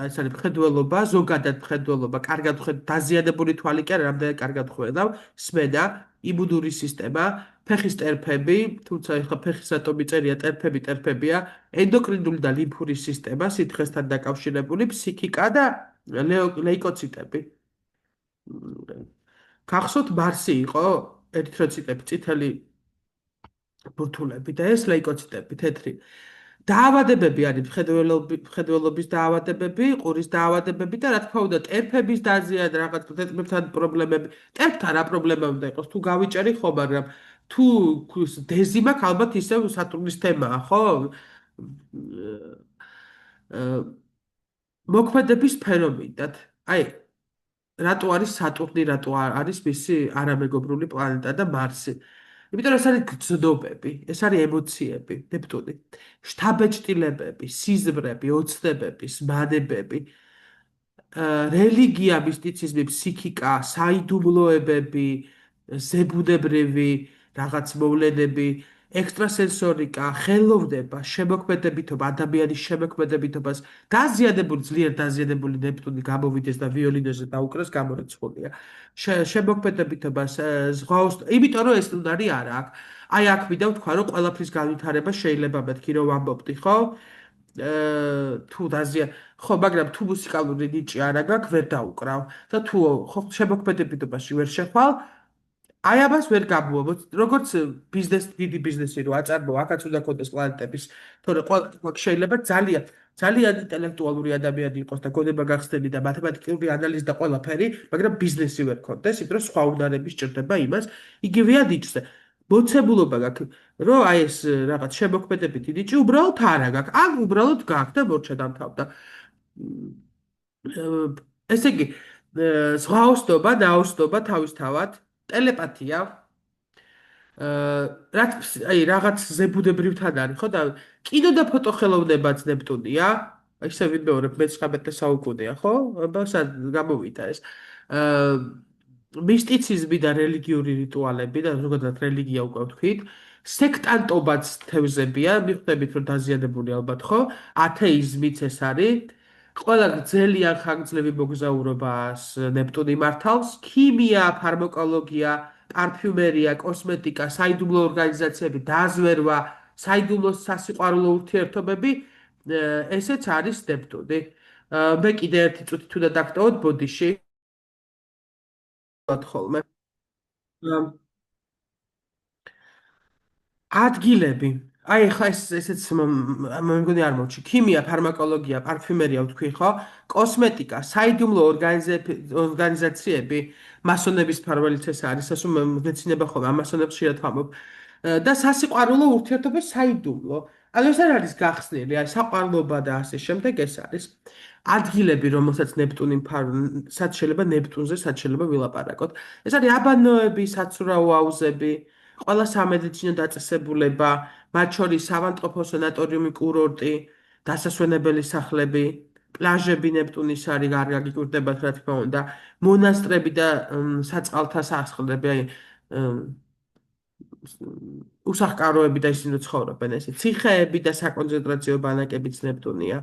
ეს არის მხედველობა, ზოგადად მხედველობა, კარგად დაზიანებული თვალი კი არა, რამდენად კარგად ხედავ, სმენა, იმუნური სისტემა, ფეხის ტერფები, თუმცა ეხლა ფეხის ატომი წერია, ტერფებია, ენდოკრინული და ლიმფური სისტემა, სითხესთან დაკავშირებული, ფსიქიკა და ლეიკოციტები. გახსოვთ მარსი იყო ერითროციტები, წითელი ბურთულები და ეს ლეიკოციტები, თეთრი. დაავადებები არის მხედველობის დაავადებები, ყურის დაავადებები და რა თქმა უნდა ტერფების დაზიანება, რაღაც ტერფებთან პრობლემები. ტერფთან რა პრობლემა უნდა იყოს? თუ გავიჭერი ხო, მაგრამ თუ დეზი მაქვს, ალბათ ისევ სატურნის თემაა, ხო? მოქმედების სფერომინდად. აი, რატო არის სატურნი, რატო არის მისი არამეგობრული პლანეტა და მარსი? იმიტომ რომ ეს არის გრძნობები, ეს არის ემოციები, ნეპტუნი. შთაბეჭდილებები, სიზმრები, ოცნებები, ზმანებები, რელიგია, მისტიციზმი, ფსიქიკა, საიდუმლოებები, ზებუნებრივი რაღაც მოვლენები, ექსტრასენსორიკა, ხელოვნება, შემოქმედებითობა, ადამიანის შემოქმედებითობას, ძლიერ დაზიანებული ნეპტუნი გამოვიდეს და ვიოლინოზე დაუკრას გამორიცხულია. შემოქმედებითობას, ზღვაოსნობა, იმიტომ რომ ეს უნარი არა აქვს. აი აქ მინდა ვთქვა, რომ ყველაფრის განვითარება შეიძლება მეთქი რომ ვამბობდი, ხო? ხო, მაგრამ თუ მუსიკალური ნიჭი არ აქვს, ვერ დაუკრავ და თუ შემოქმედებითობაში ვერ შეხვალ, აი ამას ვერ გამოვაბოთ, როგორც დიდი ბიზნესი რო აწარმოო, აქაც უნდა კონდეს პლანეტების, თორე შეიძლება ძალიან ინტელექტუალური ადამიანი იყოს და გონება გახსნელი და მათემატიკური ანალიზი და ყველაფერი, მაგრამ ბიზნესი ვერ კონდეს, იმიტომ რომ სხვა უნარები სჭირდება იმას, იგივეა ნიჭზე. მოცემულობა გაქვს, რომ აი ეს რაღაც შემოქმედებითი ნიჭი უბრალოდ არა გაქვს, ან უბრალოდ გაქვს და მორჩა დამთავრდა. ესე იგი, ზღვაოსნობა, ნაოსნობა თავისთავად, ტელეპათია, რაღაც ზებუნებრივთან არის, ხო და კინო და ფოტოხელოვნებაც ნეპტუნია, ისე ვიმეორებ მე-19 საუკუნეა, ხო? სად გამოვიდა ეს. მისტიციზმი და რელიგიური რიტუალები და ზოგადად რელიგია უკვე ვთქვით, სექტანტობაც თევზებია, მიხვდებით რომ დაზიანებული ალბათ, ხო? ათეიზმიც ეს არის. ყველა ძალიან ხანგრძლივი მოგზაურობას ნეპტუნი მართავს, ქიმია, ფარმაკოლოგია, პარფიუმერია, კოსმეტიკა, საიდუმლო ორგანიზაციები, დაზვერვა, საიდუმლო სასიყვარულო ურთიერთობები, ესეც არის ნეპტუნი. მე კიდე ერთი წუთით უნდა დავტოვოთ ბოდიში. ხოლმე. ადგილები. აი ხა ესეც მე მგონი არ მომჩი. ქიმია, ფარმაკოლოგია, პარფიუმერია ვთქვი, ხო? კოსმეტიკა, საიდუმლო ორგანიზაციები, მასონების ფარველიც ეს არის, ასო მეცნიერება ხოლმე ამასონებს შეიძლება ვამბობ. და სასიყვარულო ურთიერთობა საიდუმლო. ანუ ეს არ არის გახსნილი, არის საყვარლობა და ასე შემდეგ ეს არის. ადგილები, რომელსაც ნეპტუნი სად შეიძლება ნეპტუნზე, სად შეიძლება ვილაპარაკოთ. ეს არის აბანოები, საცურაო აუზები, ყველა სამედიცინო დაწესებულება, მათ შორის ავადმყოფო სანატორიუმი, კურორტი, დასასვენებელი სახლები, პლაჟები ნეპტუნის არის, კარგი გიკვირდებათ, რა თქმა უნდა, მონასტრები და საწყალთა სასახლეები, აი უსახლკაროები და ისინი ცხოვრობენ ესე. ციხეები და საკონცენტრაციო ბანაკებიც ნეპტუნია,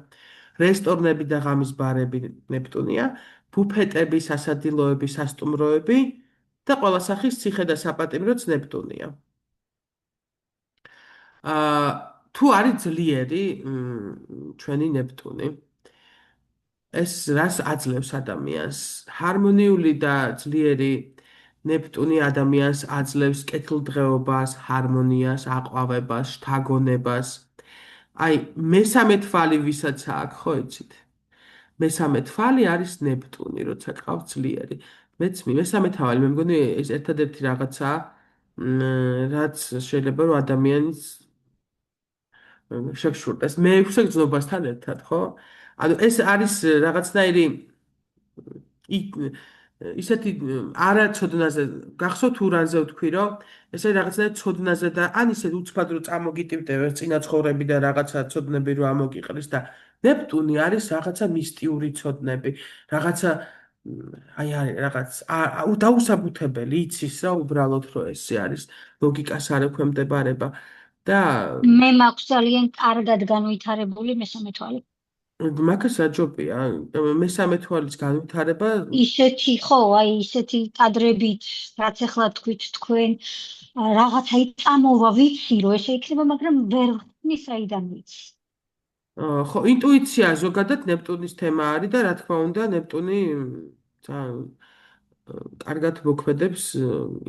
რესტორნები და ღამის ბარები ნეპტუნია, ბუფეტები, სასადილოები, სასტუმროები და ყველა სახის ციხე და საპატიმროც ნეპტუნია. თუ არის ძლიერი ჩვენი ნეპტუნი, ეს რას აძლევს ადამიანს? ჰარმონიული და ძლიერი ნეპტუნი ადამიანს აძლევს კეთილდღეობას, ჰარმონიას, აყვავებას, შთაგონებას. აი, მესამე თვალი ვისაც აქვს, ხო იცით? მესამე თვალი არის ნეპტუნი, როცა ყავს ძლიერი. მეც მესამე თვალი, მე მგონი ეს ერთადერთი რაღაცაა, რაც შეიძლება რომ ადამიანის შეგშურდეს. მეექვსე გზნობასთან ერთად, ხო? ანუ ეს არის რაღაცნაირი ისეთი არა ცოდნაზე, გახსოვთ ურანზე ვთქვი, რომ ესე რაღაცნაირ ცოდნაზე და ან ისე უცბად რომ წამოგიტივდე ვერ წინა ცხოვრები და რაღაცა ცოდნები რომ ამოგიყრის და ნეპტუნი არის რაღაცა მისტიური ცოდნები, რაღაცა აი არის რაღაც დაუსაბუთებელი, იცის რა უბრალოდ რომ ესე არის, ლოგიკას არ ექვემდებარება და მე მაქვს ძალიან კარგად განვითარებული მესამე თვალი. მაგას აჯობია, მესამე თვალის განვითარება ისეთი ხო, აი ისეთი კადრებით, რაც ახლა თქვით თქვენ, რაღაცა იწამოვა, ვიცი რომ ესე იქნება, მაგრამ ვერ ვხსნის საიდან ვიცი. ხო, ინტუიცია ზოგადად ნეპტუნის თემა არის და რა თქმა უნდა, ნეპტუნი ძალიან კარგად მოქმედებს,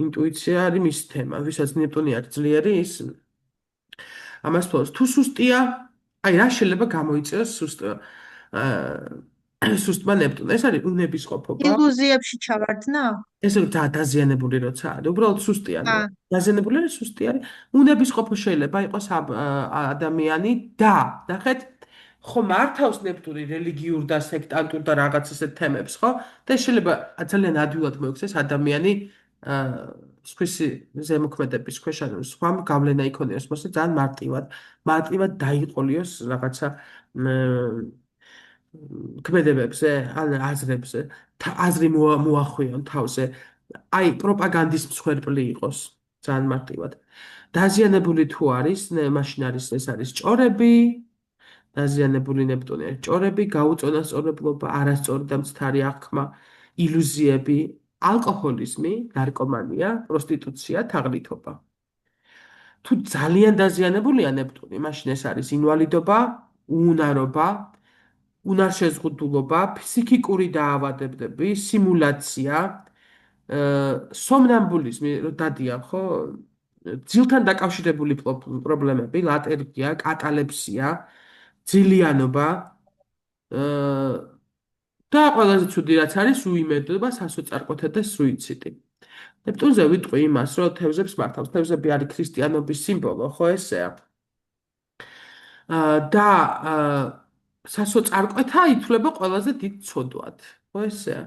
ინტუიცია არის მის თემა, ვისაც ნეპტუნი არის ძლიერი, ის ამას თვალს თუ სუსტია, აი რა შეიძლება გამოიწვიოს სუსტმა ნეპტუნმა? ეს არის უნებისყოფობა. ილუზიებში ჩავარდნა? ეს დაზიანებული როცა არის, უბრალოდ სუსტი ა. არის. დაზიანებული არის, სუსტი არის. უნებისყოფო შეიძლება იყოს ადამიანი და ნახეთ, ხო მართავს ნეპტუნი რელიგიურ და სექტანტურ და რაღაც ისეთ თემებს, ხო? და შეიძლება ძალიან ადვილად მოიქცეს ადამიანი სხვისი ზემოქმედების ქვეშ, ანუ სხვა გავლენა იქონიოს მოსე ძალიან მარტივად დაიყოლიოს რაღაცა ქმედებებზე, ან აზრებზე, აზრი მოახვიონ თავზე. აი, პროპაგანდის მსხვერპლი იყოს ძალიან მარტივად. დაზიანებული თუ არის, მაშინ არის ეს არის ჭორები, დაზიანებული ნეპტუნი არის ჭორები, გაუწონასწორებლობა, არასწორი და მცდარი აღქმა, ილუზიები, ალკოჰოლიზმი, ნარკომანია, პროსტიტუცია, თაღლითობა. თუ ძალიან დაზიანებულია ნეპტუნი, მაშინ ეს არის ინვალიდობა, უუნარობა, უნარშეზღუდულობა, ფსიქიკური დაავადებები, სიმულაცია, სომნამბულიზმი, რომ დადიან, ხო? ძილთან დაკავშირებული პრობლემები, ლატერგია, კატალეფსია, ძილიანობა და ყველაზე ცუდი რაც არის უიმედობა, სასოწარკვეთე და სუიციდი. ნეპტუნზე ვიტყვი იმას, რომ თევზებს მართავს. თევზები არის ქრისტიანობის სიმბოლო, ხო ესეა? და სასოწარკვეთა ითვლება ყველაზე დიდ ცოდვად. ხო ესეა?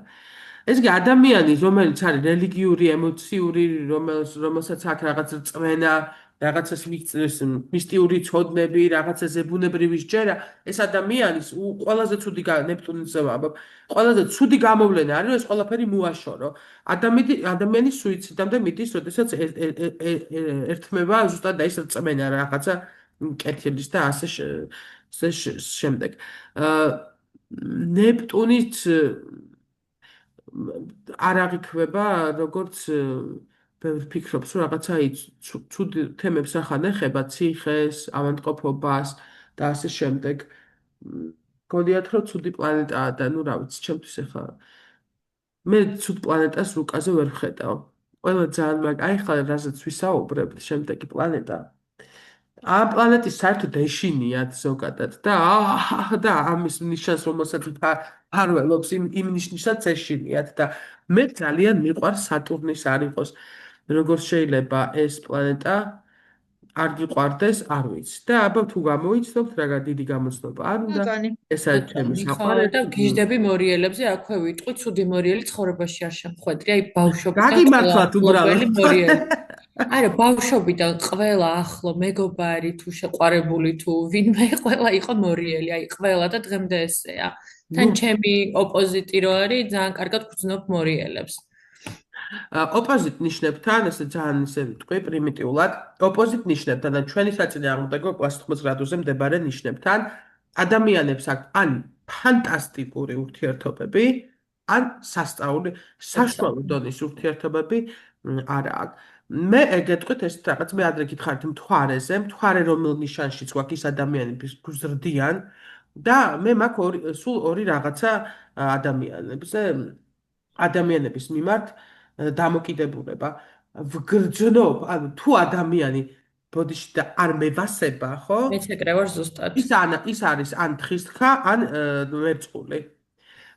ეს კი ადამიანი, რომელიც არის რელიგიური, ემოციური, რომელსაც აქვს რაღაც რწმენა, რაღაცას მიღწევს მისტიური ცოდნები, რაღაცაზე ბუნებრივი სჯერა, ეს ადამიანის ყველაზე ცუდი ნეპტუნზე ვამბობ, ყველაზე ცუდი გამოვლენა არის, რომ ეს ყველაფერი მოაშორო. ადამიანის სუიციდამდე მიდის, როდესაც ერთმება ზუსტად ეს რწმენა რაღაცა კეთილის და ასე შემდეგ. ნეპტუნით არ აღიქვება, როგორც ბევრი ფიქრობს, რომ რაღაცა ცუდი თემებს ახან ეხება, ციხეს, ავადმყოფობას და ასე შემდეგ. გონიათ, რომ ცუდი პლანეტაა და ნუ რა ვიცი, ჩემთვის ახლა მე ცუდ პლანეტას რუკაზე ვერ ვხედავ. ყველა ძალიან აი ხა რასაც ვისაუბრებთ, შემდეგი პლანეტა ამ პლანეტის საერთოდ ეშინიათ ზოგადად და ამის ნიშანს რომელსაც ფარველობს იმ ნიშნისაც ეშინიათ და მე ძალიან მიყვარს სატურნის არ იყოს როგორც შეიძლება ეს პლანეტა არ გიყვარდეს არ ვიცი და აბა თუ გამოიცნობთ რა დიდი გამოცნობა არ უნდა ბატონი. ეს არის ჩემი ბატონი, ხო, საყვარელი და გიჟდები მორიელებზე აქვე ვიტყვი, ცუდი მორიელი ცხოვრებაში არ შემხვედრი, აი ბავშვობიდან ყველა გაგიმართლათ ახლობელი უბრალოდ მორიელი. არა, ბავშვობიდან ყველა ახლო მეგობარი თუ შეყვარებული თუ ვინმე ყველა იყო მორიელი, აი ყველა და დღემდე ესეა. თან ჩემი ოპოზიტი რო არის, ძალიან კარგად გძნობ მორიელებს. ოპოზიტ ნიშნებთან, ესე ძალიან ისე ვიტყვი, პრიმიტიულად, ოპოზიტ ნიშნებთან და ჩვენი საწინააღმდეგო 180 გრადუსზე მდებარე ნიშნებთან ადამიანებს აქვს ან ფანტასტიკური ურთიერთობები, ან საშუალო დონის ურთიერთობები არა აქვს. მე გეტყვით ეს რაღაც მე ადრე გითხარით მთვარეზე, მთვარე რომელ ნიშანშიც გვაქვს ის ადამიანები გზრდიან და მე მაქვს სულ ორი რაღაცა ადამიანების მიმართ დამოკიდებულება. ვგრძნობ, ანუ თუ ადამიანი ბოდიში და არ მევასება, ხო? მეც ეგრე ვარ ზუსტად. ის არის ან თხისთხა, ან მერწყული.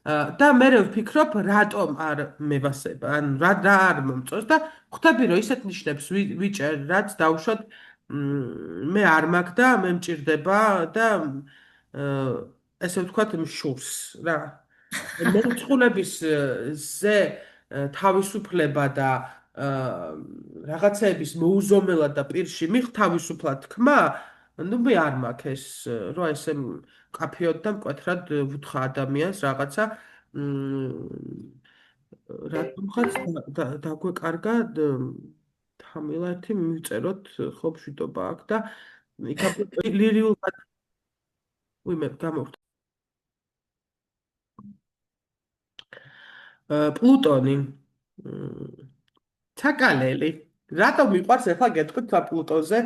და მე ვფიქრობ, რატომ არ მევასება, ან რა არ მომწონს და ხვდები, რომ ისეთ ნიშნებს ვიჭერ, რაც დავუშვათ მე არ მაქვს და მე მჭირდება და ესე ვთქვათ, მშურს რა. მერწყულების ზე თავისუფლება და რაღაცეების მოუზომელად და პირში თავისუფლად თქმა, ну მე არ მაქვს ეს, რომ ესე კაფეოდ და მკვეთრად ვუთხა ადამიანს რაღაცა რატომღაც დაგვეკარგა თამილა ერთი მივწეროთ ხო მშვიდობა აქვს და იქა ლირიულ ვიმე გამოვხდა პლუტონი ცაკალელი რატომ მიყვარს ახლა გეტყვით პლუტონზე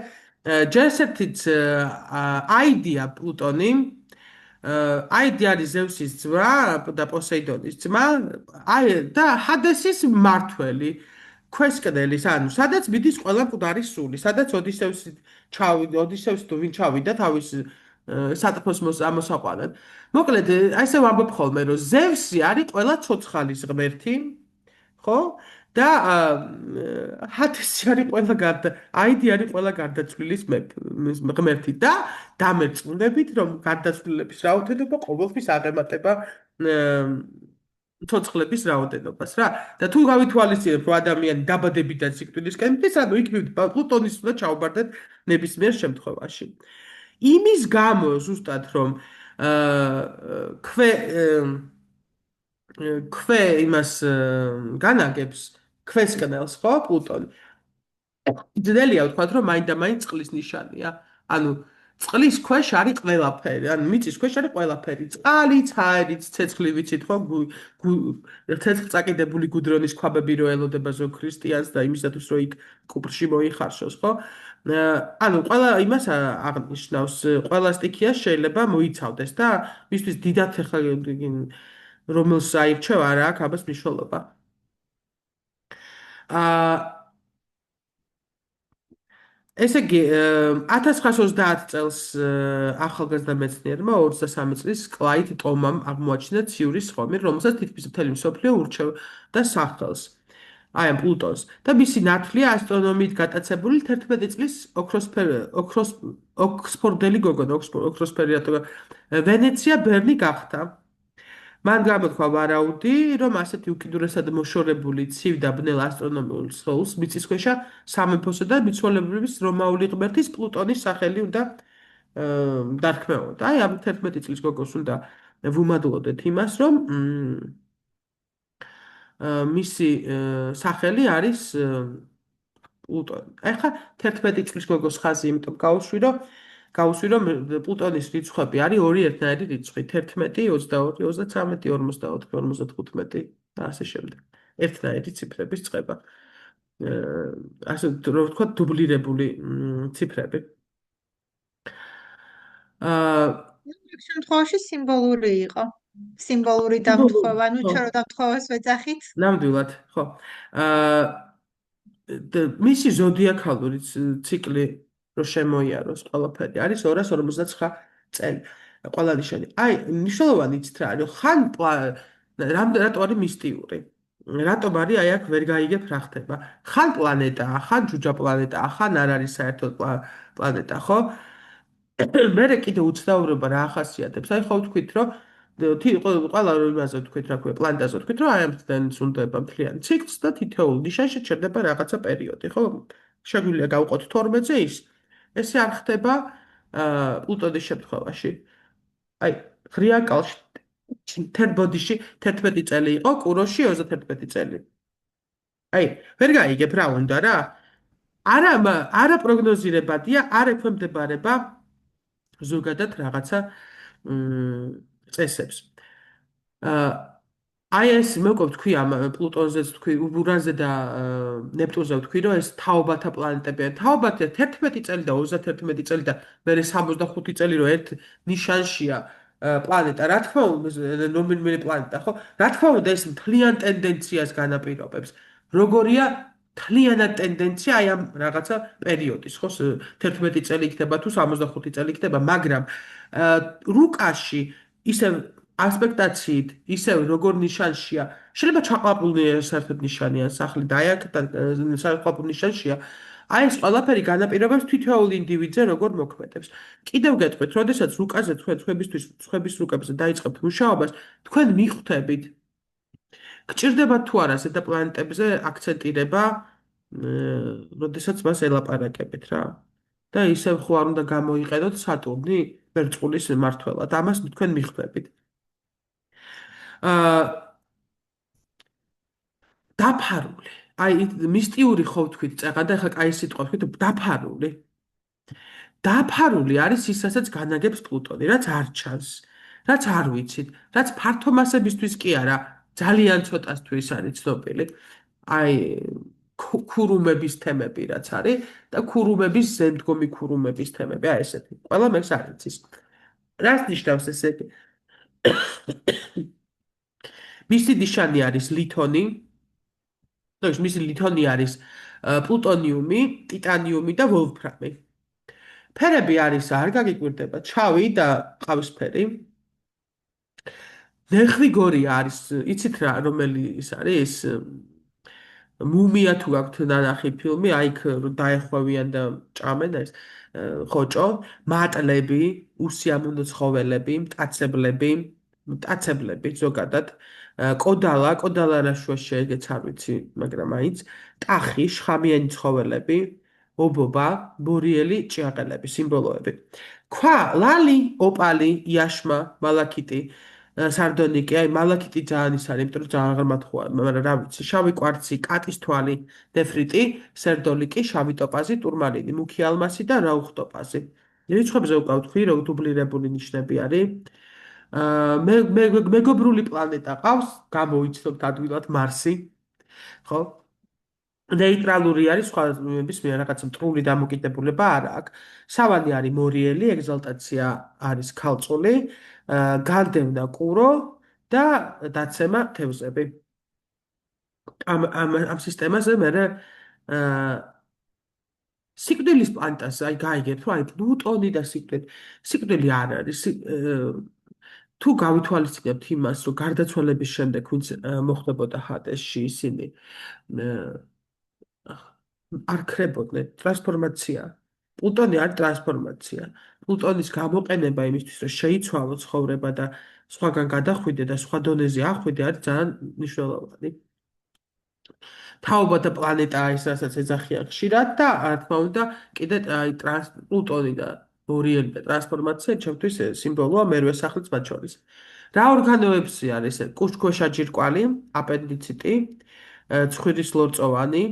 ჯერ ესეთიც აიდია პლუტონი აიდი არის ზევსის ძმა და პოსეიდონის ძმა და ჰადესის მმართველი ქვესკნელის ანუ სადაც მიდის ყველა მკვდარი სული სადაც ოდისევსი თუ ვინ ჩავიდა თავის სატფოს ამოსაყვანად მოკლედ ესე ვამბობ ხოლმე რომ ზევსი არის ყველა ცოცხალის ღმერთი ხო და ჰადესი არის ყველა აიდი არის ყველა გარდაცვლილის ღმერთი და დამერწმუნებით რომ გარდაცვლილების რაოდენობა ყოველთვის აღემატება ცოცხლების რაოდენობას რა და თუ გავითვალისწინებთ რომ ადამიანი დაბადებიდან სიკვდილისკენ მიდის ანუ იქ პლუტონის უნდა ჩაუბარდეთ ნებისმიერ შემთხვევაში იმის გამო ზუსტად რომ ქვე იმას განაგებს ქვესკნელს ხო პლუტონი ძნელია ვთქვათ რომ მაინდა-მაინც წყლის ნიშანია ანუ წყლის ქვეშ არის ყველაფერი ანუ მიწის ქვეშ არის ყველაფერი წყალიც ჰაერიც ცეცხლი ვიცით ხო ცეცხლწაკიდებული გუდრონის ქვაბები რო ელოდება ზოგ ქრისტიანს და იმისათვის რომ იქ კუპრში მოიხარშოს ხო ანუ ყველა იმას აღნიშნავს ყველა სტიქია შეიძლება მოიცავდეს და მისთვის დიდად ახლა რომელს აირჩევ არა აქვს ამას მნიშვნელობა ესე იგი 1930 წელს ახალგაზრდა მეცნიერმა 23 წლის კლაიდ ტომამ აღმოაჩინა ციური სხომი, რომელსაც თითქმის მთელი მსოფლიო ურჩევდა სახელს. აი ამ პლუტონს და მისი ნათლია ასტრონომიით გატაცებული 11 წლის ოქსფორდელი გოგონა, ოქსფორდელი რატო ვენეცია ბერნი გახდა. მან გამოთქვა ვარაუდი, რომ ასეთი უკიდურესად მოშორებული ცივ და ბნელ ასტრონომიულ სხეულს მიწისქვეშა სამეფოსა და მიცვალებულების რომაული ღმერთის პლუტონის სახელი უნდა დარქმეოდა. აი ამ 11 წლის გოგოს უნდა ვუმადლოდეთ იმას, რომ მისი სახელი არის პლუტონი. ახლა 11 წლის გოგოს ხაზი იმიტომ გავუსვი, რომ პლუტონის რიცხვები არის ორი ერთნაირი რიცხვი 11, 22, 33, 44, 55 და ასე შემდეგ. ერთნაირი ციფრების წყება. ასე რომ ვთქვათ დუბლირებული ციფრები. ამ შემთხვევაში სიმბოლური იყო. სიმბოლური დამთხოვა, ანუ ჩვენ რა დამთხოვას ვეძახით? ნამდვილად, ხო. მისი ზოდიაქალური ციკლი რომ შემოიაროს ყველაფერი. არის 259 წელი ყველა ნიშანი. აი, მნიშვნელოვანი იცით რა არის, ხან რატო არის მისტიური? რატომ არის აი აქ ვერ გაიგებ რა ხდება? ხან პლანეტაა, ხან ჯუჯა პლანეტაა, ხან არ არის საერთოდ პლანეტა, ხო? მერე კიდე უცნაურობა რა ახასიათებს? აი ხო ვთქვით, რომ ყველა იმაზე ვთქვით, რა ქვია, პლანეტაზე ვთქვით, რომ აი ამიდან სუნდება მთლიანი ციკლს და თითოეულ ნიშანში ჩერდება რაღაცა პერიოდი, ხო? შეგვიძლია გავყოთ 12-ზე ის. ესე არ ხდება პლუტონის შემთხვევაში. აი, ღრია კალში თერბოდიში 11 წელი იყო, კუროში 31 წელი. აი, ვერ გაიგებ რა უნდა რა? არა პროგნოზირებადია, არ ექვემდებარება ზოგადად რაღაცა წესებს. აი ეს მოკობ თქვი ამ პლუტონზეც თქვი, ურანზე და ნეპტუნზე ვთქვი, რომ ეს თაობათა პლანეტებია. თაობათა 11 წელი და 31 წელი და მერე 65 წელი რომ ერთ ნიშანშია პლანეტა, რა თქმა უნდა, ნომინალური პლანეტა, ხო? რა თქმა უნდა, ეს მთლიან ტენდენციას განაპირობებს. როგორია მთლიანად ტენდენცია აი ამ რაღაცა პერიოდის, ხო? 11 წელი იქნება თუ 65 წელი იქნება, მაგრამ რუკაში ისევ ასპექტაციით, ისევ როგორ ნიშანშია, შეიძლება ჩაყალაპული საერთოდ ნიშანია სახლი და აი აქ საერთოდ ნიშანშია. აი ეს ყველაფერი განაპირობებს თითოეულ ინდივიდზე როგორ მოქმედებს. კიდევ გეტყვით, როდესაც რუკაზე სხვების რუკებზე დაიწყებთ მუშაობას, თქვენ მიხვდებით გჭირდება თუ არა ზედა პლანეტებზე აქცენტირება, როდესაც მას ელაპარაკებით რა. და ისევ ხო არ უნდა გამოიყენოთ სატურნი ვერწყულის მმართველად. ამას თქვენ მიხვდებით. დაფარული. აი მისტიური ხო ვთქვით წეღა და ახლა კაი სიტყვა ვთქვით დაფარული. დაფარული არის ის, რასაც განაგებს პლუტონი, რაც არ ჩანს, რაც არ ვიცით, რაც ფართო მასებისთვის კი არა, ძალიან ცოტასთვის არის ცნობილი. აი ქურუმების თემები რაც არის და ქურუმების ზემდგომი ქურუმების თემები, აი ესეთი. ყველა მეგს არ იცის. რას ნიშნავს ესე? მისი ნიშანი არის ლითონი. მისი ლითონი არის პლუტონიუმი, ტიტანიუმი და ვოლფრამი. ფერები არის არ გაგიკვირდება, ჩავი და ყავისფერი. ნეხვი არის, იცით რა, რომელი ის არის? მუმია თუ გაქვთ ნანახი ფილმი, აი იქ დაეხვევიან და ჭამენ ეს ხოჭო, მატლები, უსიამოვნო ცხოველები, მტაცებლები ზოგადად, კოდალა რა შუა შეეგეც არ ვიცი, მაგრამ აიც, ტახი, შხამიანი ცხოველები, ობობა, ბორიელი, ჭიაყელები, სიმბოლოები. ქვა, ლალი, ოპალი, იაშმა, მალაქიტი, სარდონიკი, აი მალაქიტი ძალიან ის არის, იმიტომ რომ ძალიან ღრმად მაგრამ რა ვიცი, შავი კვარცი, კატის თვალი, ნეფრიტი, სერდოლიკი, შავი ტოპაზი, ტურმალინი, მუქი ალმასი და რაუხ ტოპაზი. რიცხვებზე უკავ თქვი, რომ დუბლირებული ნიშნები არის. მეგობრული პლანეტა ყავს, გამოიცნობთ ადვილად მარსი, ხო? ნეიტრალური არის სხვა ნების მიერ რაღაც მტრული დამოკიდებულება არ აქვს. სავანი არის მორიელი, ეგზალტაცია არის ქალწული, განდევნა კურო და დაცემა თევზები. ამ სისტემაზე მე სიკვდილის პლანეტას აი გაიგებთ, აი პლუტონი და სიკვდილი არ არის. თუ გავითვალისწინებთ იმას, რომ გარდაცვალების შემდეგ ვინც მოხდებოდა ჰადესში ისინი არ ქრებოდნენ ტრანსფორმაცია. პლუტონი არის ტრანსფორმაცია. პლუტონის გამოყენება იმისთვის, რომ შეიცვალო ცხოვრება და სხვაგან გადახვიდე და სხვა დონეზე ახვიდე არის ძალიან მნიშვნელოვანი. თაობათა პლანეტაა ის, რასაც ეძახიან ხშირად და რა თქმა უნდა, კიდე პლუტონი და ორიელი და ტრანსფორმაცია ჩემთვის სიმბოლოა მერვე სახლიც მათ შორის. რა ორგანოებში არის? კუშქვეშა ჯირკვალი, აპენდიციტი, ცხვირის ლორწოვანი,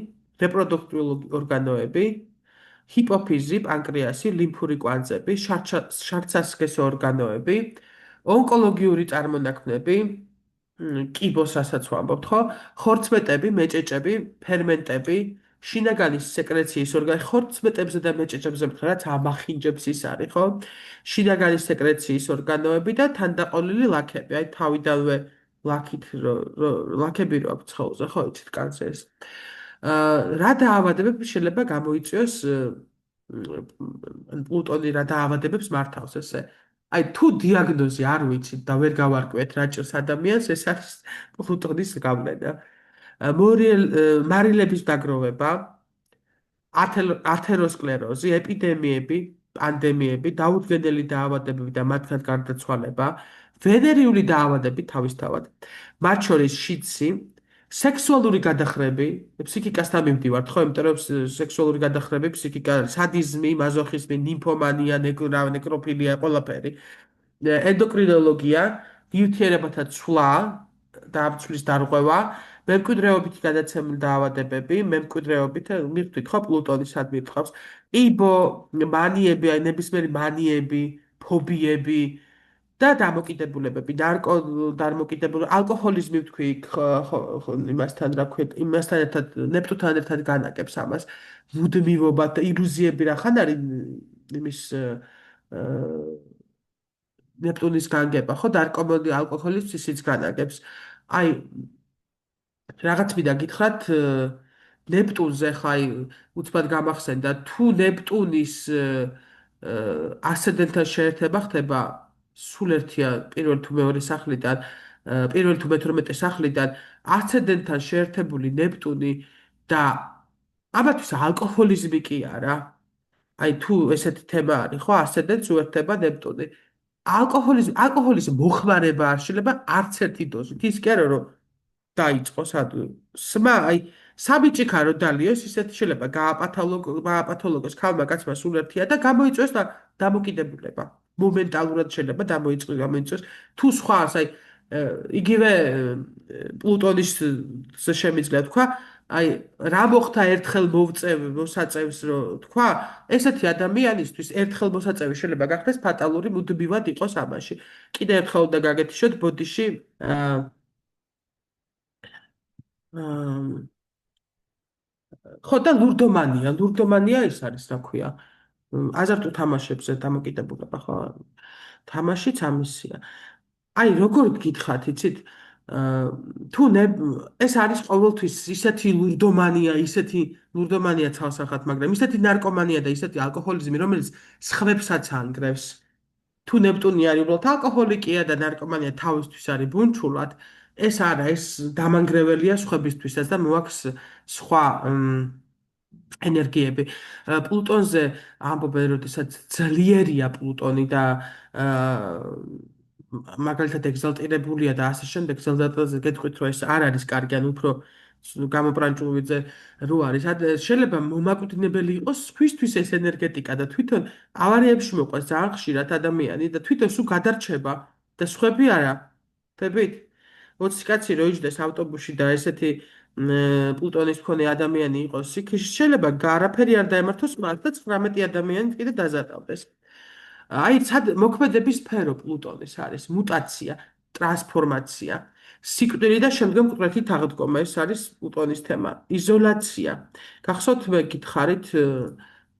რეპროდუქტიული ორგანოები, ჰიპოფიზი, პანკრეასი, ლიმფური კვანძები, შარცასქესო ორგანოები, ონკოლოგიური წარმონაქმნები, კიბოსაც ვამბობთ, ხო? ხორცმეტები, მეჭეჭები, ფერმენტები, შინაგანის სეკრეციის ორგანოები, ხორცმეტებზე და მეჭეჭებზე რაც ამახინჯებს ის არის, ხო? შინაგანის სეკრეციის ორგანოები და თანდაყოლილი ლაქები, აი თავიდანვე ლაქები რო აქვს ცხელზე, ხო, იცით კანცერს. რა დაავადებები შეიძლება გამოიწვიოს პლუტონი რა დაავადებებს მართავს ესე. აი თუ დიაგნოზი არ ვიცით და ვერ გავარკვიეთ რა ჭირს ადამიანს, ეს არის პლუტონის გავლენა. მარილების დაგროვება, ათეროსკლეროზი, ეპიდემიები, პანდემიები, დაუდგენელი დაავადებები და მათგან გარდაცვალება, ვენერიული დაავადებები თავისთავად, მათ შორის შიდსი, სექსუალური გადახრები, ფსიქიკასთან მივდივართ, ხო, იმიტომ რომ სექსუალური გადახრები, ფსიქიკა, სადიზმი, მაზოხიზმი, ნიმფომანია, ნეკროფილია, ყველაფერი, ენდოკრინოლოგია, ნივთიერებათა ცვლა, დამცვლის დარღვევა, მემკვიდრეობით გადაცემული დაავადებები, მემკვიდრეობით მივხვდით ხო პლუტონი სად მირთყავს, იბო, მანიები, აი ნებისმიერი მანიები, ფობიები და დამოკიდებულებები, ალკოჰოლიზმი ვთქვი იმასთან რა ქვია, იმასთან ერთად ნეპტუნთან ერთად განაგებს ამას, მუდმივობა და ილუზიები რა ხან არის იმის ნეპტუნის განგება, ხო, დარკომონი ალკოჰოლიზმს ისიც განაგებს. აი რაღაც მინდა გითხრათ ნეპტუნზე ხა აი უცბად გამახსენდა თუ ნეპტუნის ასცენდენტთან შეერთება ხდება სულ ერთია პირველ თუ მეორე სახლიდან პირველ თუ მე-18 სახლიდან ასცენდენტთან შეერთებული ნეპტუნი და ამათვის ალკოჰოლიზმი კი არა აი თუ ესეთი თემა არის ხო ასცენდენტს უერთდება ნეპტუნი ალკოჰოლის მოხმარება არ შეიძლება არც ერთი დოზით ის კი არა რომ დაიწყოს სმა აი საბიჭიქა რო დალიოს ისეთი შეიძლება გააპათოლოგოს ქალმა კაცმა სულ ერთია და გამოიწვევს დამოკიდებულება მომენტალურად შეიძლება გამოიწვევს თუ სხვას აი იგივე პლუტონის შემიძლია თქვა აი რა მოხდა ერთხელ მოსაწევს რო თქვა ესეთი ადამიანისთვის ერთხელ მოსაწევი შეიძლება გახდეს ფატალური მუდმივად იყოს ამაში კიდე ერთხელ უნდა გაგეთიშოთ ბოდიში ხო და ლურდომანია ის არის რა ქვია აზარტულ თამაშებზე დამოკიდებულება ხო თამაშიც ამისია აი როგორ გითხათ იცით თუ ეს არის ყოველთვის ისეთი ლურდომანია ცალსახად მაგრამ ისეთი ნარკომანია და ისეთი ალკოჰოლიზმი რომელიც სხვებსაც ანგრევს თუ ნეპტუნი არის უბრალოდ ალკოჰოლიკია და ნარკომანია თავისთვის არის ბუნჩულად ეს არა ეს დამანგრეველია სხვებისთვისაც და მოაქვს სხვა ენერგიები პლუტონზე ამბობენ როდესაც ძლიერია პლუტონი და მაგალითად ეგზალტირებულია და ასე შემდეგ ზელდატაზე გეტყვით რომ ეს არ არის კარგი ან უფრო გამოპრანჭულვიძე რო არის შეიძლება მომაკვდინებელი იყოს სხვისთვის ეს ენერგეტიკა და თვითონ ავარიებში მოყვას ძალიან ხშირად ადამიანი და თვითონ სულ გადარჩება და სხვები არა ხდებით 20 კაცი რო იჯდეს ავტობუსში და ესეთი პლუტონის მქონე ადამიანი იყოს იქ შეიძლება არაფერი არ დაემართოს მას და 19 ადამიანი კიდე დაზარალდეს აი მოქმედების სფერო პლუტონის არის მუტაცია, ტრანსფორმაცია, სიკვდილი და შემდგომ მკვეთრი აღდგომა ეს არის პლუტონის თემა. იზოლაცია. გახსოვთ მე გითხარით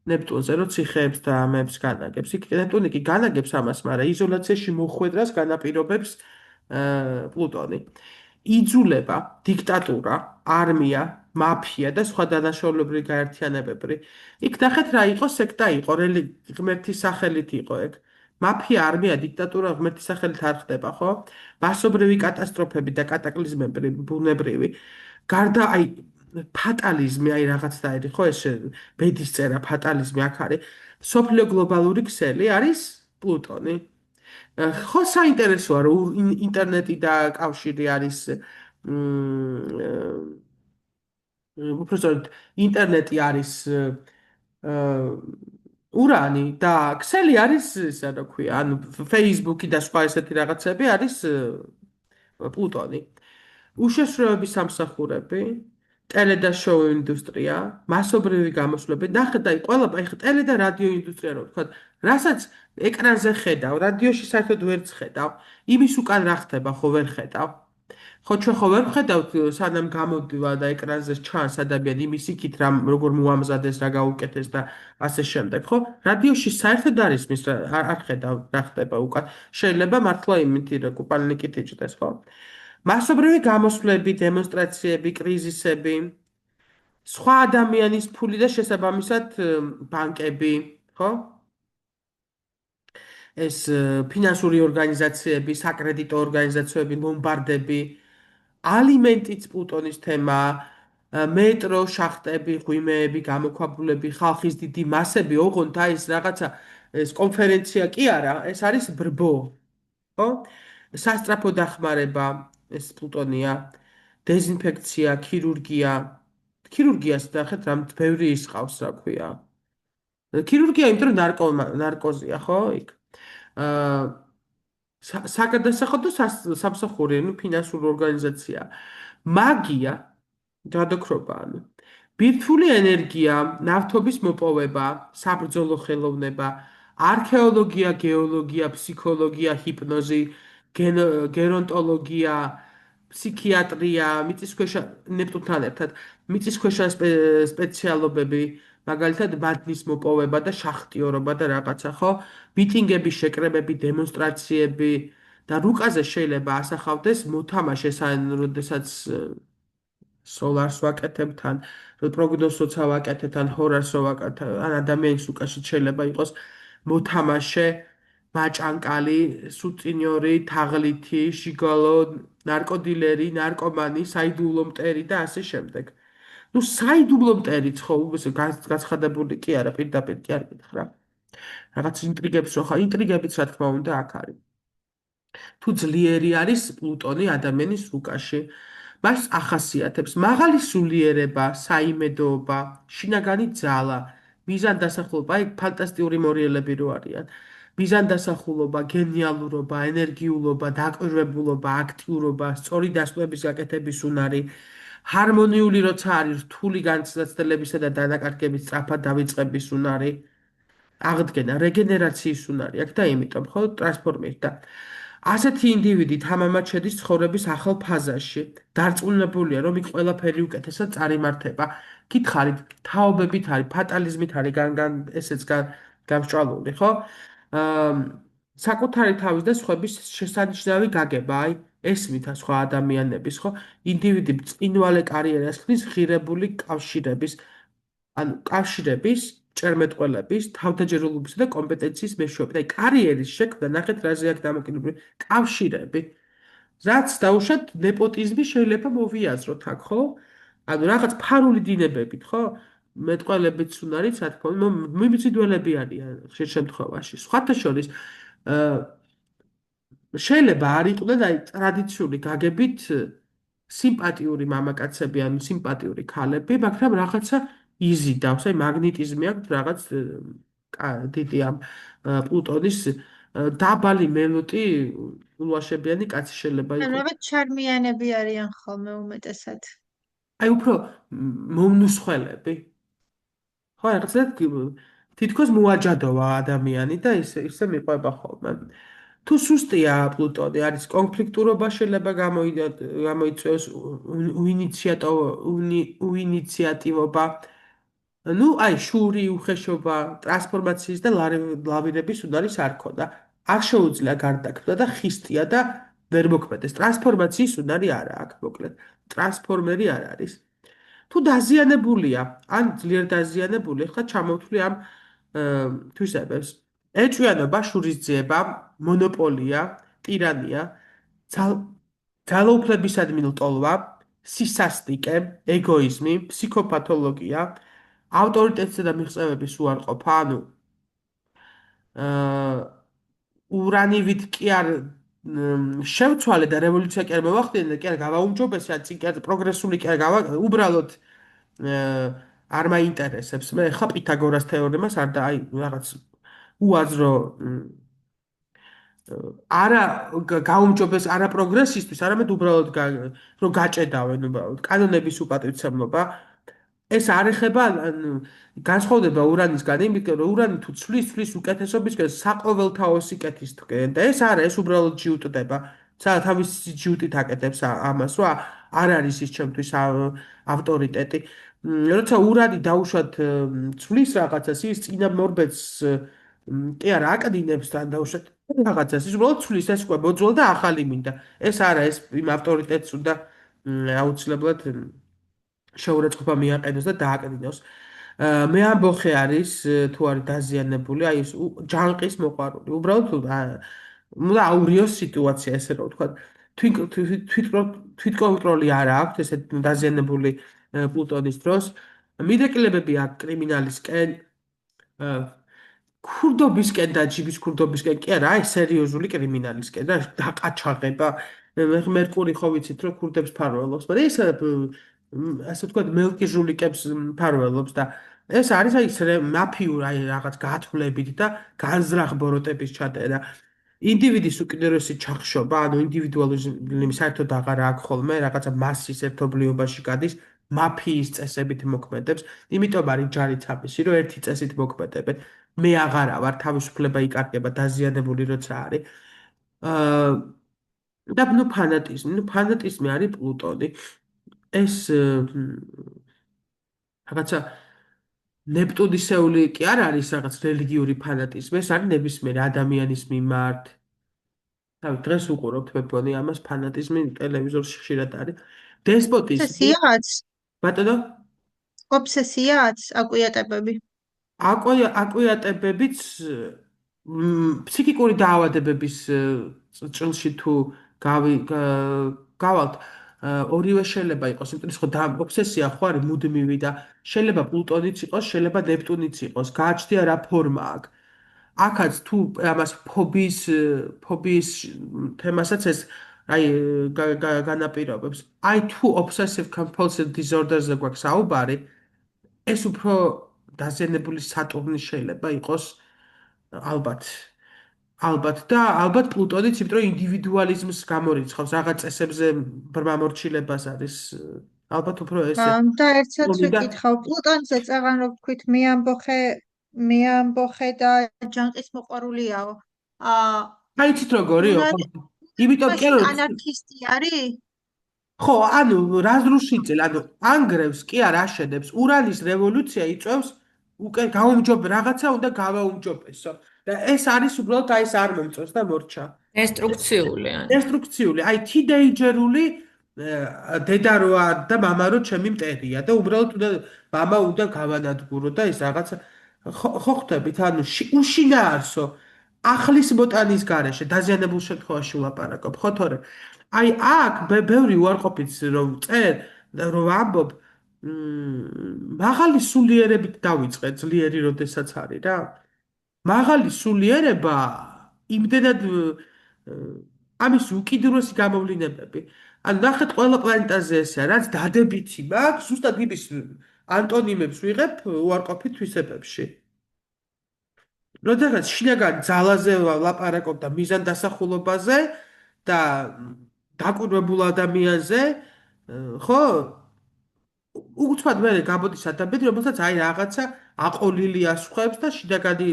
ნეპტუნზე რომ ციხეებს და ამებს განაგებს. იქ ნეპტუნი კი განაგებს ამას, მაგრამ იზოლაციაში მოხვედრას განაპირობებს პლუტონი. იძულება, დიქტატურა, არმია, მაფია და სხვა დანაშაულებრივი გაერთიანებები. იქ ნახეთ რა იყო სექტა იყო, ღმერთის სახელით იყო ეგ. მაფია, არმია, დიქტატურა ღმერთის სახელით არ ხდება, ხო? მასობრივი კატასტროფები და კატაკლიზმები ბუნებრივი. გარდა აი ფატალიზმი, აი რაღაცნაირი, ხო, ეს ბედის წერა ფატალიზმი აქ არის. სოფლიო გლობალური ქსელი არის პლუტონი. ხო საინტერესოა რომ ინტერნეტი და კავშირი არის უბრალოდ ინტერნეტი არის ურანი და ქსელი არის ისა რა ქვია ანუ Facebook-ი და სხვა ესეთი რაღაცები არის პლუტონი უშეშროების სამსახურები ტელე და შოუ ინდუსტრია მასობრივი გამოსვლები ნახეთ აი ყველა აი ტელე და რადიო ინდუსტრია რო ვთქვათ რასაც ეკრანზე ხედავ რადიოში საერთოდ ვერც ხედავ იმის უკან რა ხდება ხო ვერ ხედავ ხო ჩვენ ხო ვერ ხედავთ სანამ გამოდივა და ეკრანზე ჩანს ადამიანი იმის იქით რა როგორ მოამზადეს რა გაუკეთეს და ასე შემდეგ ხო რადიოში საერთოდ არის მის არ ხედავ რა ხდება უკან შეიძლება მართლა იმითი რა კუპალნიკით იჭდეს ხო მასობრივი გამოსვლები დემონსტრაციები კრიზისები სხვა ადამიანის ფული და შესაბამისად ბანკები, ხო? ეს ფინანსური ორგანიზაციები, საკრედიტო ორგანიზაციები, ლომბარდები, ალიმენტიც პლუტონის თემა, მეტრო, შახტები, ღვიმეები, გამოქვაბულები, ხალხის დიდი მასები, ოღონდ ეს რაღაცა ეს კონფერენცია კი არა, ეს არის ბრბო, ხო? სასწრაფო დახმარება, ეს პლუტონია, დეზინფექცია, ქირურგია. ქირურგიას ნახეთ, რამ ბევრი ის ყავს, რა ქვია. ქირურგია, იმიტომ რომ ნარკოზია, ხო? იქ. აა საკადასახო და სამსახური, ну, ფინანსური ორგანიზაცია. მაგია, გადაკრობა, ანუ. ბირთვული ენერგია, ნავთობის მოპოვება, საბრძოლო ხელოვნება, არქეოლოგია, გეოლოგია, ფსიქოლოგია, ჰიპნოზი, გერონტოლოგია, ფსიქიატრია, მიწისქვეშა ნეპტუნთან ერთად, მიწისქვეშა სპეციალობები, მაგალითად მადნის მოპოვება და შახტიორობა და რაღაცა, ხო? მიტინგები, შეკრებები, დემონსტრაციები და რუკაზე შეიძლება ასახავდეს მოთამაშეს, ან როდესაც სოლარს ვაკეთებ თან, პროგნოზსა ვაკეთებ თან, ჰორარს ვაკეთებ, ან ადამიანის უკაში შეიძლება იყოს მოთამაშე, მაჭანკალი, სუწინიორი, თაღლითი, შიგალო, ნარკოდილერი, ნარკომანი, საიდუმლო მტერი და ასე შემდეგ. ну საიდუმლო მტერიც ხო უბრალოდ გაცხადებული კი არა, პირდაპირ კი არ გითხრა. რაღაც ინტრიგებს რო ხა, ინტრიგებიც რა თქმა უნდა აქ არის. თუ ძლიერი არის პლუტონი ადამიანის რუკაში, მას ახასიათებს მაღალი სულიერება, საიმედოობა, შინაგანი ძალა, მიზანდასახულობა, აი ფანტასტიკური მორიელები რო არიან. მიზანდასახულობა, გენიალურობა, ენერგიულობა, დაკვირვებულობა, აქტიურობა, სწორი დასკვნების გაკეთების უნარი, ჰარმონიული როცა არის რთული განცდელებისა და დანაკარგების სწრაფად დავიწყების უნარი, აღდგენა, რეგენერაციის უნარი აქვს და იმიტომ ხო ტრანსფორმირდა და ასეთი ინდივიდი თამამად შედის ცხოვრების ახალ ფაზაში. დარწმუნებულია, რომ იქ ყველაფერი უკეთესად წარიმართება. გითხარით, თაობებით არის, ფატალიზმით არის ესეც გამსჭვალული, ხო? საკუთარი თავის და სხვების შესანიშნავი გაგება, აი, ესმით სხვა ადამიანების, ხო? ინდივიდი წინვალე კარიერას ხდის ღირებული კავშირების, ანუ კავშირების, ჭერმეტყველების, თავდაჯერულობისა და კომპეტენციის მეშვეობით. აი, კარიერის შექმნა, ნახეთ, რაზე აქვს დამოკიდებული კავშირები. რაც დაუშვათ ნეპოტიზმი შეიძლება მოვიაზროთ აქ, ხო? ანუ რაღაც ფარული დინებებით, ხო? მეტყველებიც უნარიც, რა თქმა უნდა, მიმძიდველები არიან ხშირ შემთხვევაში. სხვათა შორის, შეიძლება არ იყვნენ აი ტრადიციული გაგებით სიმპათიური მამაკაცები, ანუ სიმპათიური ქალები, მაგრამ რაღაცა იზიდავს, აი მაგნეტიზმი აქვს რაღაც დიდი ამ პლუტონის დაბალი მელოტი ულვაშებიანი კაცი შეიძლება იყოს. ანუ ჩარმიანები არიან ხოლმე უმეტესად. აი უფრო მომნუსხველები. ხო, რაღაცა თითქოს მოაჯადოვა ადამიანი და ისე მიყვება ხოლმე. თუ სუსტია პლუტონი, არის კონფლიქტურობა შეიძლება გამოიწვიოს უინიციატივობა. ну, აი, შური, უხეშობა, ტრანსფორმაციის და ლავირების უნარის არ ქონდა. არ შეუძლია გარდაქმნა და ხისტია და ვერ მოქმედეს. ტრანსფორმაციის უნარი არა აქვს, მოკლედ. ტრანსფორმერი არ არის. თუ დაზიანებულია, ან ძლიერ დაზიანებული, ხა ჩამოვთვლი ამ თვისებებს. ეჭვიანობა, შურისძიება, მონოპოლია, ტირანია, ძალაუფლებისადმი ლტოლვა, სისასტიკე, ეგოიზმი, ფსიქოპათოლოგია, ავტორიტეტისა და მიღწევების უარყოფა, ანუ ურანივით კი არ შევცვალე და რევოლუცია კი არ მოვახდინე, კი არ გავაუმჯობესე, ან წინ კი არ პროგრესული კი არ უბრალოდ არ მაინტერესებს. მე ხა პითაგორას თეორემას არ და აი რაღაც უაზრო არა გაუმჯობეს არა პროგრესისთვის, არამედ უბრალოდ რომ გაჭედავენ უბრალოდ კანონების უპატივცემლობა. ეს არ ეხება განსხვავდება ურანისგან, იმიტომ რომ ურანი თუ ცვლის უკეთესობისკენ საყოველთაო სიკეთისკენ და ეს არა, ეს უბრალოდ ჯიუტდება. თავისი ჯიუტით აკეთებს ამას, რა არ არის ის ჩემთვის ავტორიტეტი. როცა ურანი დაუშვათ ცვლის რაღაცას, ის წინამორბედს კი არა აკდინებს თან დაუშვათ რაღაცას, ის უბრალოდ ცვლის, ეს უკვე მოძველა და ახალი მინდა. ეს არა, ეს იმ ავტორიტეტს უნდა აუცილებლად შეურაცხყოფა მიაყენოს და დააკდინოს. მე ამბოხე არის თუ არის დაზიანებული, აი ეს ჯანყის მოყვარული. უბრალოდ უნდა აურიოს სიტუაცია, ესე რომ ვთქვა. თვითკონტროლი არ აქვს ესეთ დაზიანებული პლუტონის დროს. მიდრეკილებები აქვს კრიმინალისკენ, ქურდობისკენ და ჯიბის ქურდობისკენ კი არა, აი სერიოზული კრიმინალისკენ და დაყაჩაღება. მერკური ხო ვიცით რომ ქურდებს ფარველობს, მაგრამ ეს ასე ვთქვათ მელკი ჟულიკებს ფარველობს და ეს არის აი მაფიურ აი რაღაც გათვლებით და განზრახ ბოროტების ჩადერა. ინდივიდის უკიდურესი ჩახშობა, ანუ ინდივიდუალიზმი საერთოდ აღარ აქვს ხოლმე, რაღაცა მასის ერთობლიობაში გადის, მაფიის წესებით მოქმედებს, იმიტომ არის ჯარიცამისი, რომ ერთი წესით მოქმედებენ. მე აღარა ვარ, თავისუფლება იკარგება, დაზიანებული როცა არის. და ფანატიზმი არის პლუტონი. ეს რაღაცა ნეპტუნისეული კი არ არის რაღაც რელიგიური ფანატიზმი, ეს არის ნებისმიერ ადამიანის მიმართ. დღეს უყურებთ მე მგონი ამას ფანატიზმი ტელევიზორში ხშირად არის. დესპოტიზმი, ობსესიაც? ბატონო, ობსესიაც, აკვიატებები. აკვიატებებიც ფსიქიკური დაავადებების ჭრილში თუ გავალთ, ორივე შეიძლება იყოს, იმიტომ რომ ობსესია ხო არის მუდმივი და შეიძლება პლუტონიც იყოს, შეიძლება ნეპტუნიც იყოს, გააჩნია რა ფორმა აქვს. აქაც თუ ამას ფობიის თემასაც ეს აი განაპირობებს. აი თუ obsessive compulsive disorder-ზე გვაქვს საუბარი, ეს უფრო დაზიანებული სატურნი შეიძლება იყოს ალბათ და ალბათ პლუტონიც, იმიტომ რომ ინდივიდუალიზმს გამორიცხავს, რაღაც წესებზე ბრმამორჩილებას არის. ალბათ უფრო ესე. და ერთსაც ვიკითხავ, პლუტონზე წაღან რო ვთქვით, მე ამბოხე და ჯანყის მოყვარულიაო. აი იცით როგორიო? იმიტომ კი რომ ანარქისტი არის? ხო, ანუ რაზრუშიძე, ანუ ანგრევს კი არ აშენებს, ურანის რევოლუცია იწვევს უკვე რაღაცა უნდა გავაუმჯობესო. და ეს არის უბრალოდ აი ეს არ მომწონს და მორჩა. დესტრუქციული, აი თინეიჯერული დედა რო არ და მამა რო ჩემი მტერია და უბრალოდ მამა უნდა გავანადგურო და ეს რაღაცა ხო ხვდებით, ანუ უშინაარსო ახლის მოტანის გარეშე დაზიანებულ შემთხვევაში ვლაპარაკობ, ხო თორე აი აქ ბევრი უარყოფით რომ წერ რომ ვამბობ მაღალი სულიერებით დავიწყე ძლიერი როდესაც არის რა მაღალი სულიერება იმდენად ამის უკიდურესი გამოვლინებები ან ნახეთ ყველა პლანეტაზე ესეა რაც დადებითი მაქვს ზუსტად იმის ანტონიმებს ვიღებ უარყოფით თვისებებში როდესაც შინაგან ძალაზე ვლაპარაკობ და მიზანდასახულობაზე და დაკვირვებულ ადამიანზე ხო უცბად მე გამოდის ადამიანი რომელსაც აი რაღაცა აყოლილი ასხებს და შინაგანი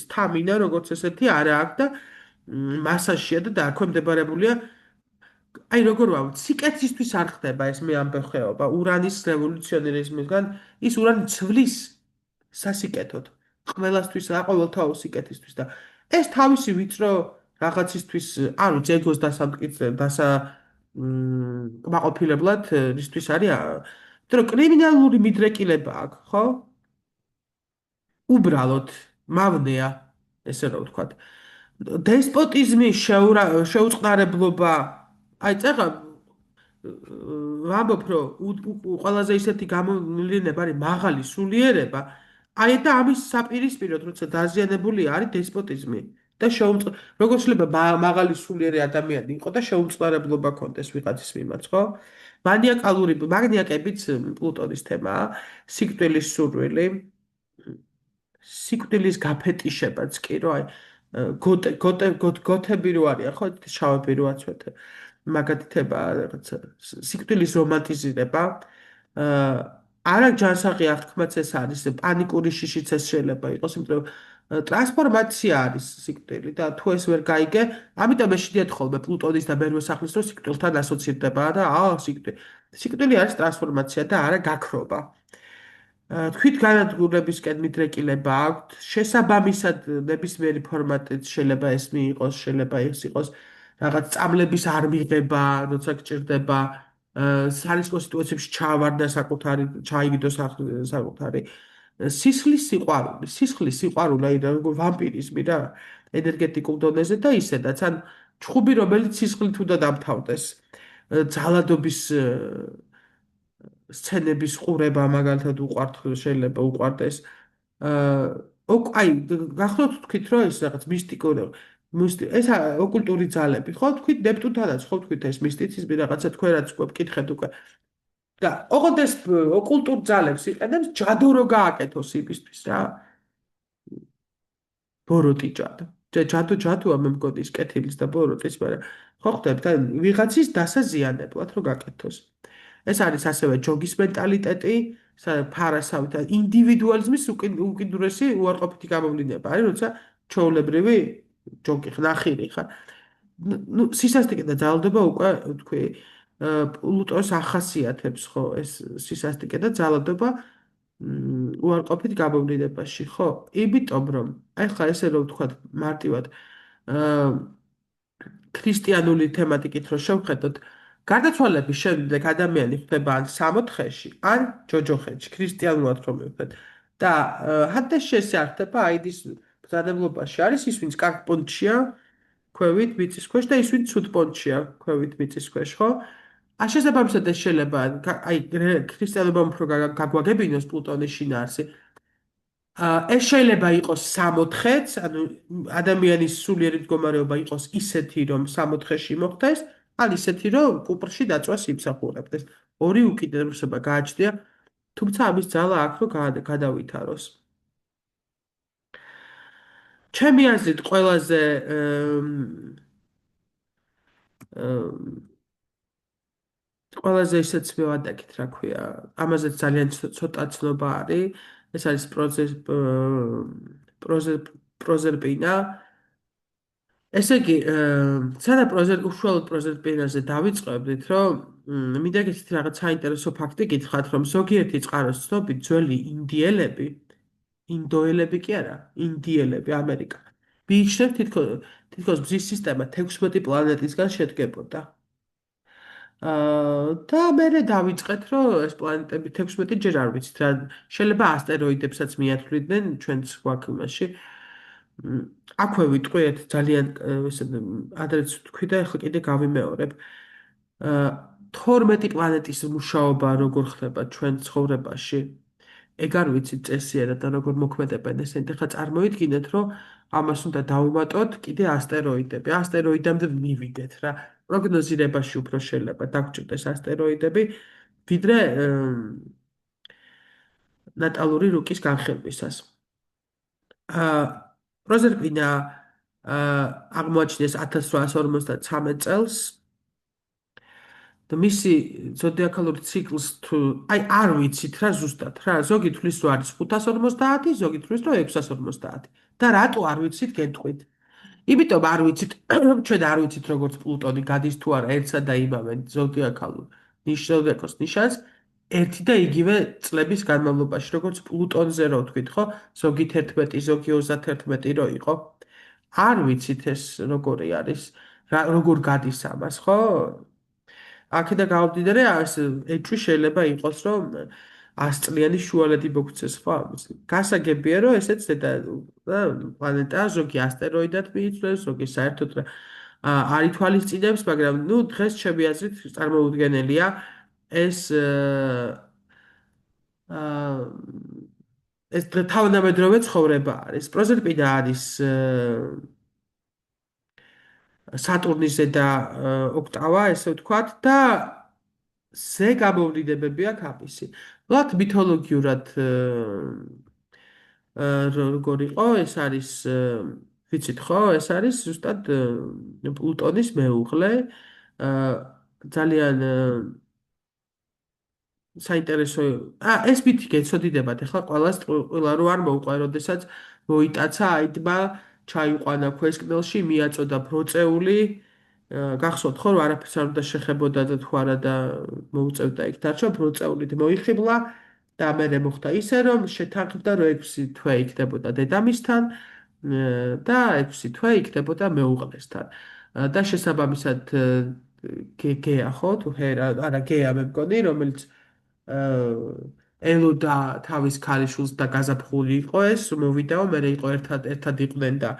სტამინა როგორც ესეთი არა აქვს და მასაშია და დაქვემდებარებულია აი როგორ ვამბობ სიკეთისთვის არ ხდება ეს მე ამბეხეობა ურანის რევოლუციონერიზმისგან ის urani ცვლის სასიკეთოდ ყველასთვის აყოველთაო სიკეთისთვის და ეს თავისი ვიწრო რაღაცისთვის ანუ ძეგოს კმაყოფილებლად ისთვის არის იმიტომ რომ კრიმინალური მიდრეკილება აქვს ხო უბრალოდ მავნეა ესე რომ ვთქვათ დესპოტიზმი შეუწყნარებლობა აი წაღა ვამბობ რომ ყველაზე ისეთი გამოვლენა არის მაღალი სულიერება აი და ამის საპირისპიროდ როცა დაზიანებული არის დესპოტიზმი და როგორც შეიძლება მაღალი სულიერი ადამიანი იყო და შეუწყნარებლობა ქონდეს ვიღაცის მიმართ ხო მანიაკებიც პლუტონის თემაა სიკვდილის სურვილი სიკვდილის გაფეტიშებაც კი რო აი გოთები რო არიან ხო შავები რო აცვეთ მაგათითება რაღაცა სიკვდილის რომანტიზირება არა ჯანსაღი აღთქმაც ეს არის პანიკური შიშიც ეს შეიძლება იყოს იმიტომ რომ ტრანსფორმაცია არის სიკვდილი და თუ ეს ვერ გაიგე ამიტომ ეშინიათ ხოლმე პლუტონის და მერვე სახლის რო სიკვდილთან ასოცირდება და სიკვდილი არის ტრანსფორმაცია და არა გაქრობა თქვით განადგურებისკენ მიდრეკილება აქვთ შესაბამისად ნებისმიერი ფორმატით შეიძლება ეს მიიღოს შეიძლება ეს იყოს რაღაც წამლების არ მიღება როცა გჭირდება სარისკო სიტუაციებში ჩაავარდა ჩაიგდო საკუთარი სისხლის სიყვარული, აი როგორ ვამპირიზმი რა, ენერგეტიკულ დონეზე და ისედაც, ან ჩხუბი, რომელიც სისხლით უნდა დამთავრდეს, ძალადობის სცენების ყურება მაგალითად შეიძლება უყვარდეს. აი, გახსოვთ თქვით, რომ ეს რაღაც მისტიკური ეს ოკულტური ძალები, ხო, თქვით ნეპტუნთანაც, ხო, თქვით ეს მისტიციზმი რაღაცა თქვენ რაც უკვე ვკითხეთ უკვე. და ოღონდ ეს ოკულტურ ძალებს იყენებს ჯადო რო გააკეთოს იმისთვის რა. ბოროტი ჯადოა მე მგონი ის კეთილის და ბოროტის, მაგრამ ხო ხდებთ ან ვიღაცის დასაზიანებლად რო გაკეთოს. ეს არის ასევე ჯოგის მენტალიტეტი, ფარასავით, ინდივიდუალიზმის უკიდურესი უარყოფითი გამოვლინება არის, როცა ჩვეულებრივი ჯოგი ნახირი ხარ. ნუ სისასტიკე და ძალადობა უკვე თქვი პლუტონს ახასიათებს, ხო, ეს სისასტიკე და ძალადობა უარყოფით გამოვლინებაში, ხო? იმიტომ რომ ახლა ესე რომ ვთქვათ მარტივად ქრისტიანული თემატიკით რო შევხედოთ, გარდაცვალების შემდეგ ადამიანი ხდება ან 64-ში, ან ჯოჯოხეთში, ქრისტიანულად რომ ვთქვათ. და ჰადეს შესახება აიდის ბრძანებლობაში არის ის, ვინც კარგ პონჩია, ქვევით მიწის ქვეშ და ის, ვინც ცუდ პონჩია, ქვევით მიწის ქვეშ, ხო? შესაბამისად ეს შეიძლება აი ქრისტიანობამ უფრო გაგვაგებინოს პლუტონის შინაარსი. ეს შეიძლება იყოს 64-ც, ანუ ადამიანის სულიერი მდგომარეობა იყოს ისეთი, რომ 64-ში მოხდეს, ან ისეთი, რომ კუპრში დაწვას იმსახურებდეს. ორი უკიდურესობა გააჩნია, თუმცა ამის ძალა აქვს, რომ გადავითაროს. ჩემი აზრით ყველაზე ისეც მევადაკით, რა ქვია, ამაზეც ძალიან ცოტა ცნობა არის. ეს არის პროზერპინა. ესე იგი, სანამ უშუალოდ პროზერპინაზე დავიწყებდით, რომ მინდა გითხრათ რაღაც საინტერესო ფაქტი გითხრათ, რომ ზოგიერთი წყაროს ცნობით ძველი ინდოელები კი არა, ინდიელები ამერიკა. მიიჩნევთ თითქოს მზის სისტემა 16 პლანეტისგან შედგებოდა. და მე დავიწყეთ, რომ ეს პლანეტები 16 ჯერ არ ვიცით რა, შეიძლება ასტეროიდებსაც მიათვლიდნენ ჩვენს გვაქიმაში. აქვე ვიტყვიეთ ძალიან ადრეც ვთქვი და ახლა კიდე გავიმეორებ. 12 პლანეტის მუშაობა როგორ ხდება ჩვენ ცხოვრებაში. ეგ არ ვიცით წესიერად და როგორ მოქმედებენ ესენი. ახლა წარმოიდგინეთ, რომ ამას უნდა დავუმატოთ კიდე ასტეროიდები. ასტეროიდამდე მივიდეთ რა. პროგნოზირებაში უფრო შეიძლება დაგჭირდეს ასტეროიდები, ვიდრე ნატალური რუკის განხილვისას. პროზერპინა აღმოაჩინეს 1853 წელს. და მისი ზოდიაქალური ციკლს აი არ ვიცით რა ზუსტად რა, ზოგი თვლის რომ არის 550, ზოგი თვლის რომ 650. და რატო არ ვიცით გეტყვით? იმიტომ არ ვიცით, ჩვენ არ ვიცით როგორც პლუტონი გადის თუ არა ერთსა და იმავე ზოდიაქოს ნიშანს ერთი და იგივე წლების განმავლობაში, როგორც პლუტონზე რო ვთქვით, ხო? ზოგი 11, ზოგი 31 რო იყო. არ ვიცით ეს როგორი არის, როგორ გადის ამას, ხო? აქედან გამომდინარე, ეჭვი შეიძლება იყოს, რომ 100 წლიანი შუალედი მოგცეს, ხო? გასაგებია, რომ ესეც პლანეტაა, ზოგი ასტეროიდად მიიწვევს, ზოგი საერთოდ არ ითვალისწინებს, მაგრამ ნუ დღეს ჩემი აზრით წარმოუდგენელია ეს თავდამედროვე ცხოვრება არის. პროზერპინა არის სატურნის ზედა ოქტავა, ესე ვთქვათ, და ზე გამოვლინებები აქვს ამისი. ვთქვათ მითოლოგიურად როგორ იყო, ეს არის ვიცით ხო, ეს არის ზუსტად პლუტონის მეუღლე, ძალიან საინტერესო. ეს მითი გეცოდინებათ, ახლა ყველა რო არ მოუყვე, როდესაც მოიტაცა აიდმა ჩაიყვანა ქვესკნელში, მიაწოდა ბროწეული, გახსოვთ ხო, რომ არაფერს არ უნდა შეხებოდა და თუ არა და მოუწევდა იქ დარჩა, ბროწეულით მოიხიბლა და მერე მოხდა ისე, რომ შეთანხმდა, რომ 6 თვე იქნებოდა დედამისთან და 6 თვე იქნებოდა მეუღლესთან. და შესაბამისად გეა ხო თუ ჰერა არა გეა მე მგონი რომელიც ელოდა თავის ქალიშვილს და გაზაფხული იყო ეს მოვიდაო მე იყო ერთად იყვნენ და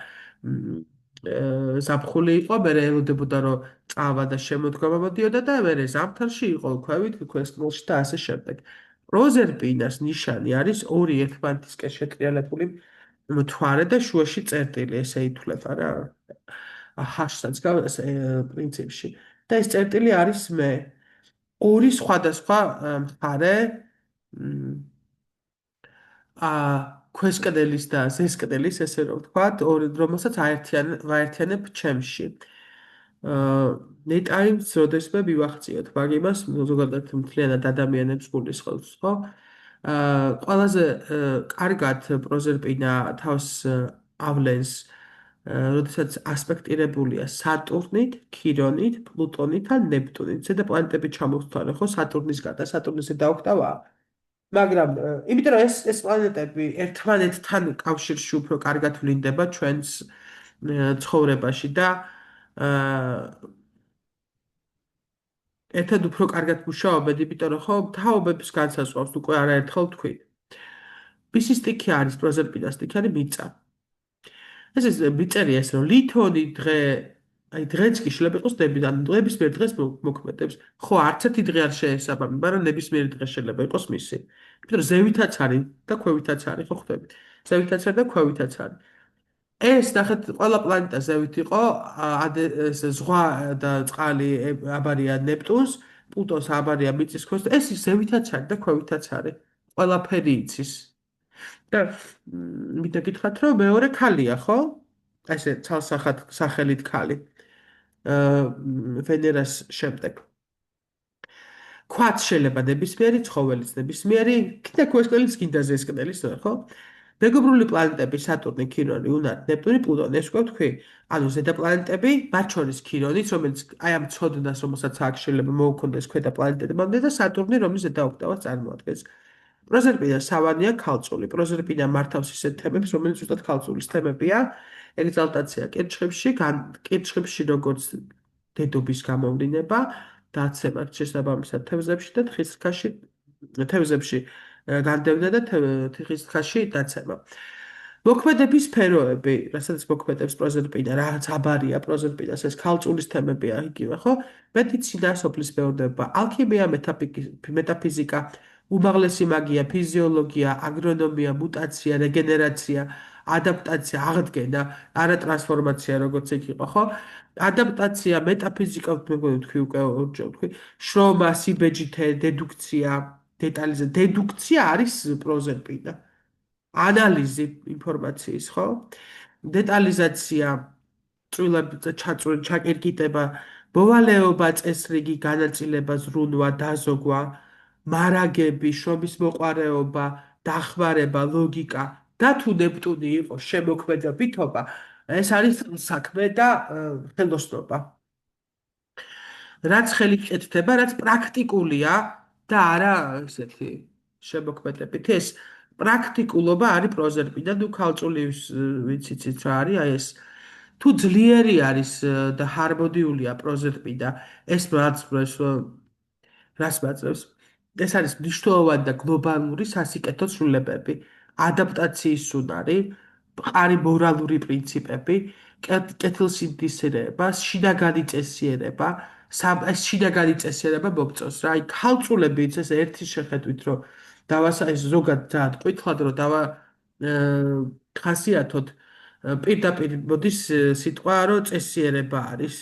ზაფხული იყო მე ელოდებოდა რომ წავა და შემოდგომა მოდიოდა და მე ზამთარში იყო ქვევით ქვესკნელში და ასე შემდეგ პროზერპინას ნიშანი არის ორი ერთმანეთისკენ შეტრიალებული მთვარე და შუაში წერტილი ესე ითვლება რა ჰაშსაც გავს პრინციპში და ეს წერტილი არის მე ორი სხვადასხვა მხარე ქვესკნელის და ზესკნელის ესე რომ ვთქვათ რომელსაც აერთიანებ ჩემში ნეტაიმს როდესმე მივახციოთ მაგ იმას ზოგადად მთლიანად ადამიანებს გულისხმობს ხო ყველაზე კარგად პროზერპინა თავს ავლენს როდესაც ასპექტირებულია სატურნით, ქირონით, პლუტონით ან ნეპტუნით. ზედა პლანეტები ჩამოვთვალე ხო სატურნის გარდა, სატურნის ზედა ოქტავაა. მაგრამ იმიტომ რომ ეს პლანეტები ერთმანეთთან კავშირში უფრო კარგად ვლინდება ჩვენს ცხოვრებაში და ერთად უფრო კარგად მუშაობენ, იმიტომ რომ ხო თაობებს განსაზღვრავს უკვე არაერთხელ თქვი. მისი სტიქი არის პროზერპინას სტიქი არის მიწა. ეს ის მიწერია ეს რომ ლითონი დღე აი დღეც კი შეიძლება იყოს დებიდან ნებისმიერ დღეს მოქმედებს ხო არც ერთი დღე არ შეესაბამება მაგრამ ნებისმიერი დღე შეიძლება იყოს მისი იმიტომ რომ ზევითაც არის და ქვევითაც არის ხო ხვდებით ზევითაც არის და ქვევითაც არის ეს ნახეთ ყველა პლანეტა ზევით იყო ეს ზღვა და წყალი აბარია ნეპტუნს პლუტონს აბარია მიწის ქვეშ ეს ზევითაც არის და ქვევითაც არის ყველაფერი იცის და მინდა გითხრათ რომ მეორე ქალია ხო? ესე ცალსახად სახელით ქალი. ვენერას შემდეგ. ქვაც შეიძლება ნებისმიერი ცხოველის ნებისმიერი, კიდე ქვესკნელის კიდე ზესკნელის ხო? მეგობრული პლანეტები სატურნი, ქირონი, უნარი, ნეპტუნი, პლუტონი, ეს უკვე თქვი. ანუ ზედა პლანეტები, მათ შორის ქირონიც, რომელიც აი ამ ცოდნას, რომელსაც აქ შეიძლება მოუქონდეს ქვედა პლანეტებამდე და სატურნი, რომლის ზედა ოქტავას წარმოადგენს. პროზერპინა სავანია ქალწული. პროზერპინა მართავს ისეთ თემებს, რომელიც უბრალოდ ქალწულის თემებია. ეგზალტაცია კირჩხებში როგორც დედობის გამოვლინება, დაცემა შესაბამისად თევზებში და თევზებში განდევნა და თიხის დაცემა. მოქმედების სფეროები, რასაც მოქმედებს პროზერპინა, რაც აბარია პროზერპინას, ეს ქალწულის თემებია იგივე, ხო? მედიცინა, სოფლის მეურნეობა, ალქიმია, მეტაფიზიკა, უმაღლესი მაგია, ფიზიოლოგია, აგრონომია, მუტაცია, რეგენერაცია, ადაპტაცია, აღდგენა, არა ტრანსფორმაცია, როგორც იქ იყო, ხო? ადაპტაცია, მეტაფიზიკა, თქვი უკვე ორჯერ თქვი, შრომა, სიბეჯითე, დედუქცია, დეტალიზაცია. დედუქცია არის პროზერპინა. ანალიზი ინფორმაციის, ხო? დეტალიზაცია, ჩაკირკიტება, მოვალეობა, წესრიგი, განაწილება, ზრუნვა, დაზოგვა, მარაგები, შრომის მოყვარეობა, დახმარება, ლოგიკა და თუ ნეპტუნი იყო შემოქმედებითობა, ეს არის საქმე და ხელოსნობა. რაც ხელით კეთდება, რაც პრაქტიკულია და არა ესეთი შემოქმედებითი, ეს პრაქტიკულობა არის პროზერპინა, ნუ ქალწული ვიცით რა არის, აი ეს თუ ძლიერი არის და ჰარმონიულია პროზერპინა, ეს რას მაძლევს? ეს არის მნიშვნელოვანი და გლობალური სასიკეთო ცვლილებები, ადაპტაციის უნარი, მყარი მორალური პრინციპები, კეთილსინდისრება, შინაგანი წესიერება, ეს შინაგანი წესიერება მოგწონს რა, აი ქალწულებიც ეს ერთი შეხედვით რომ დავასაის ზოგადად ყვითლად რომ ხასიათოთ პირდაპირ მოდის სიტყვა რომ წესიერება არის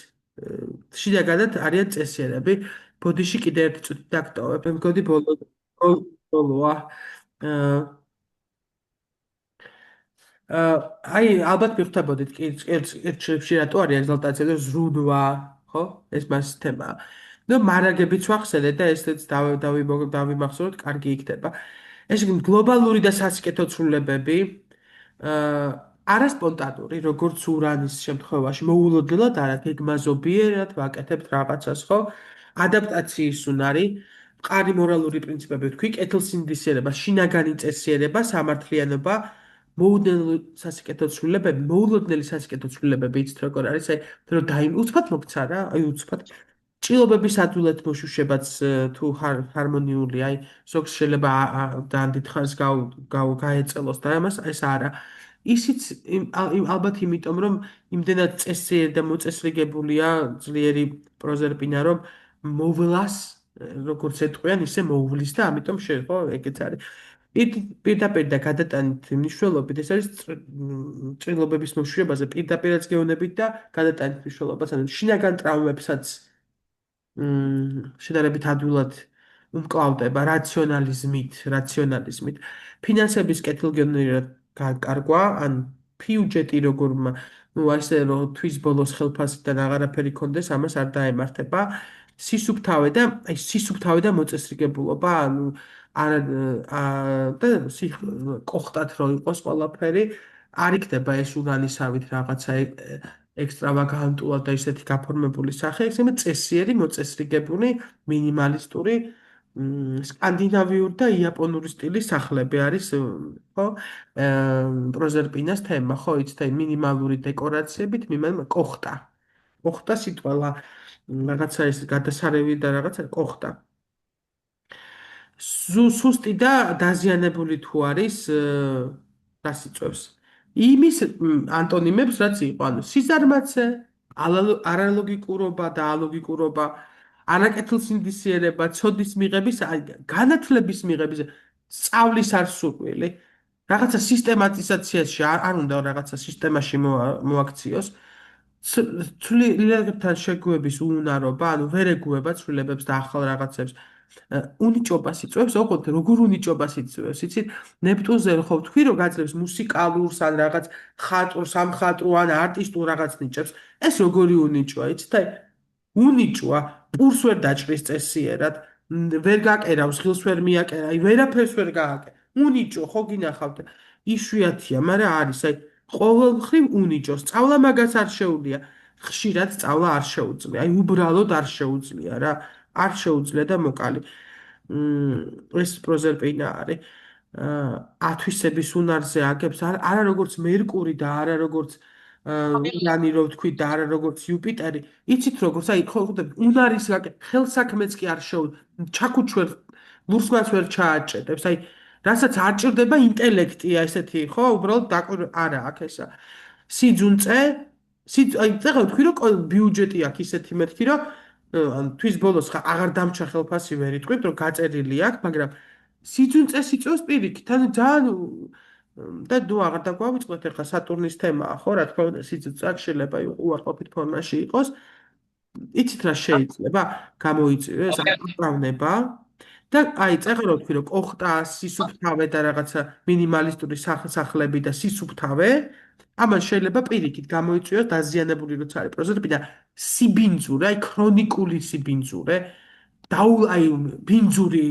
შინაგანად არიან წესიერები ბოდიში კიდე ერთი წუთი დაგტოვებ მე მგონი ბოლოა აი ალბათ მივხვდებოდით კირჩებში რატო არის ეგზალტაცია და ზრუნვა ხო ეს მას თემაა ნუ მარაგებიც ვახსენე და ესეც დავიმახსოვროთ კარგი იქნება ეს გლობალური და სასიკეთო ცვლილებები არასპონტანური როგორც ურანის შემთხვევაში მოულოდნელად არა გეგმაზობიერად ვაკეთებთ რაღაცას ხო ადაპტაციის უნარი მყარი მორალური პრინციპები თქვი კეთილსინდისრება შინაგანი წესიერება სამართლიანობა მოულოდნელი სასიკეთო ცვლილებები იცით როგორ არის აი რომ უცბად მოგცა რა აი უცბად ჭრილობების ადვილად მოშუშებაც თუ ჰარმონიულია, აი ზოგს შეიძლება ძალიან დიდხანს გაეწელოს და ამას ეს არა. ისიც ალბათ იმიტომ რომ იმდენად წესიერი და მოწესრიგებულია ძლიერი პროზერპინა რომ მოვლას როგორც ეტყვიან ისე მოვლის და ამიტომ ხო ეგეც არის. პირდაპირ და გადატანით მნიშვნელობით ეს არის ჭრილობების მოშუშებაზე პირდაპირაც გეუბნებით და გადატანით მნიშვნელობას, ანუ შინაგან ტრავმებსაც შედარებით ადვილად უმკლავდება რაციონალიზმით. ფინანსების კეთილგონივრად გარკარგვა, ან ბიუჯეტი როგორ ასე რომ თვის ბოლოს ხელფასიდან აღარაფერი კონდეს, ამას არ დაემართება. სისუფთავე და მოწესრიგებულობა, ანუ არა და კოხტად რო იყოს ყველაფერი, არ იქნება ეს უგანისავით რაღაცა ექსტრავაგანტულად და ისეთი გაფორმებული სახე, ისე წესიერი, მოწესრიგებული, მინიმალისტური, სკანდინავიური და იაპონური სტილის სახლები არის, ხო? პროზერპინას თემა, ხო, იცით, აი მინიმალური დეკორაციებით, კოხტა. კოხტა სიტყვა რაღაცა ის გადასარევი და რაღაცა კოხტა. სუსტი და დაზიანებული თუ არის, რას იწვევს? იმის ანტონიმებს რაც იყო, ანუ სიზარმაცე, არალოგიკურობა და ალოგიკურობა, არაკეთილსინდისიერება, ცოდის მიღების, განათლების მიღების, სწავლის არსურვილი, რაღაცა სისტემატიზაციაში არ უნდა რაღაცა სისტემაში მოაქციოს. ცვლილებებთან შეგუების უუნარობა, ანუ ვერ ეგუება ცვლილებებს და ახალ რაღაცებს. უნიჭობას იწვევს, ოღონდ როგორ უნიჭობას იწვევს, იცით? ნეპტუნზე ხო ვთქვი, რომ გაძლევს მუსიკალურს ან რაღაც ხატრს, სამხატვრო ან არტისტულ რაღაც ნიჭებს. ეს როგორი უნიჭოა, იცით? აი უნიჭვა პურს ვერ დაჭრის წესიერად, ვერ გაკერავს, ღილს ვერ მიაკერა, აი ვერაფერს ვერ გააკე. უნიჭო ხო გინახავთ? იშვიათია, მაგრამ არის, აი ყოველ მხრივ უნიჭო. სწავლა მაგას არ შეუძლია. ხშირად სწავლა არ შეუძლია. აი უბრალოდ არ შეუძლია რა. არ შეუძლია და მოკალი. ეს პროზერპინა არის. ათვისების უნარზე აგებს, არა როგორც მერკური და არა როგორც ურანი რო ვთქვი და არა როგორც იუპიტერი. იცით როგორც აი ხო უნარის ხელსაქმეც კი არ ჩაქუჩვერ ლურსმანს ვერ ჩააჭედებს. აი რასაც არ ჭირდება ინტელექტია ესეთი ხო უბრალოდ არა აქ ესა. სიძუნწე აი წაღა ვთქვი რომ ბიუჯეტი აქვს ისეთი მეთქი რომ თვის ბოლოს აღარ დამჩა ხელფასი ვერ იტყვით რომ გაწერილი აქვს, მაგრამ სიძუნწეს იწვევს პირიქით, ანუ ძალიან და ნუ აღარ დაგვავიწყოთ ახლა სატურნის თემაა, ხო, რა თქმა უნდა, სიძუნწე აქ შეიძლება უარყოფით ფორმაში იყოს. იცით რა შეიძლება? გამოიწვიოს აღწევნება და აი წაღა რო ვთქვი რომ კოხტა, სისუფთავე და რაღაცა მინიმალისტური სახლები და სისუფთავე, ამან შეიძლება პირიქით გამოიწვიოს დაზიანებული როცა არის პროზერპინა სიბინძურე, აი ქრონიკული სიბინძურე, აი ბინძური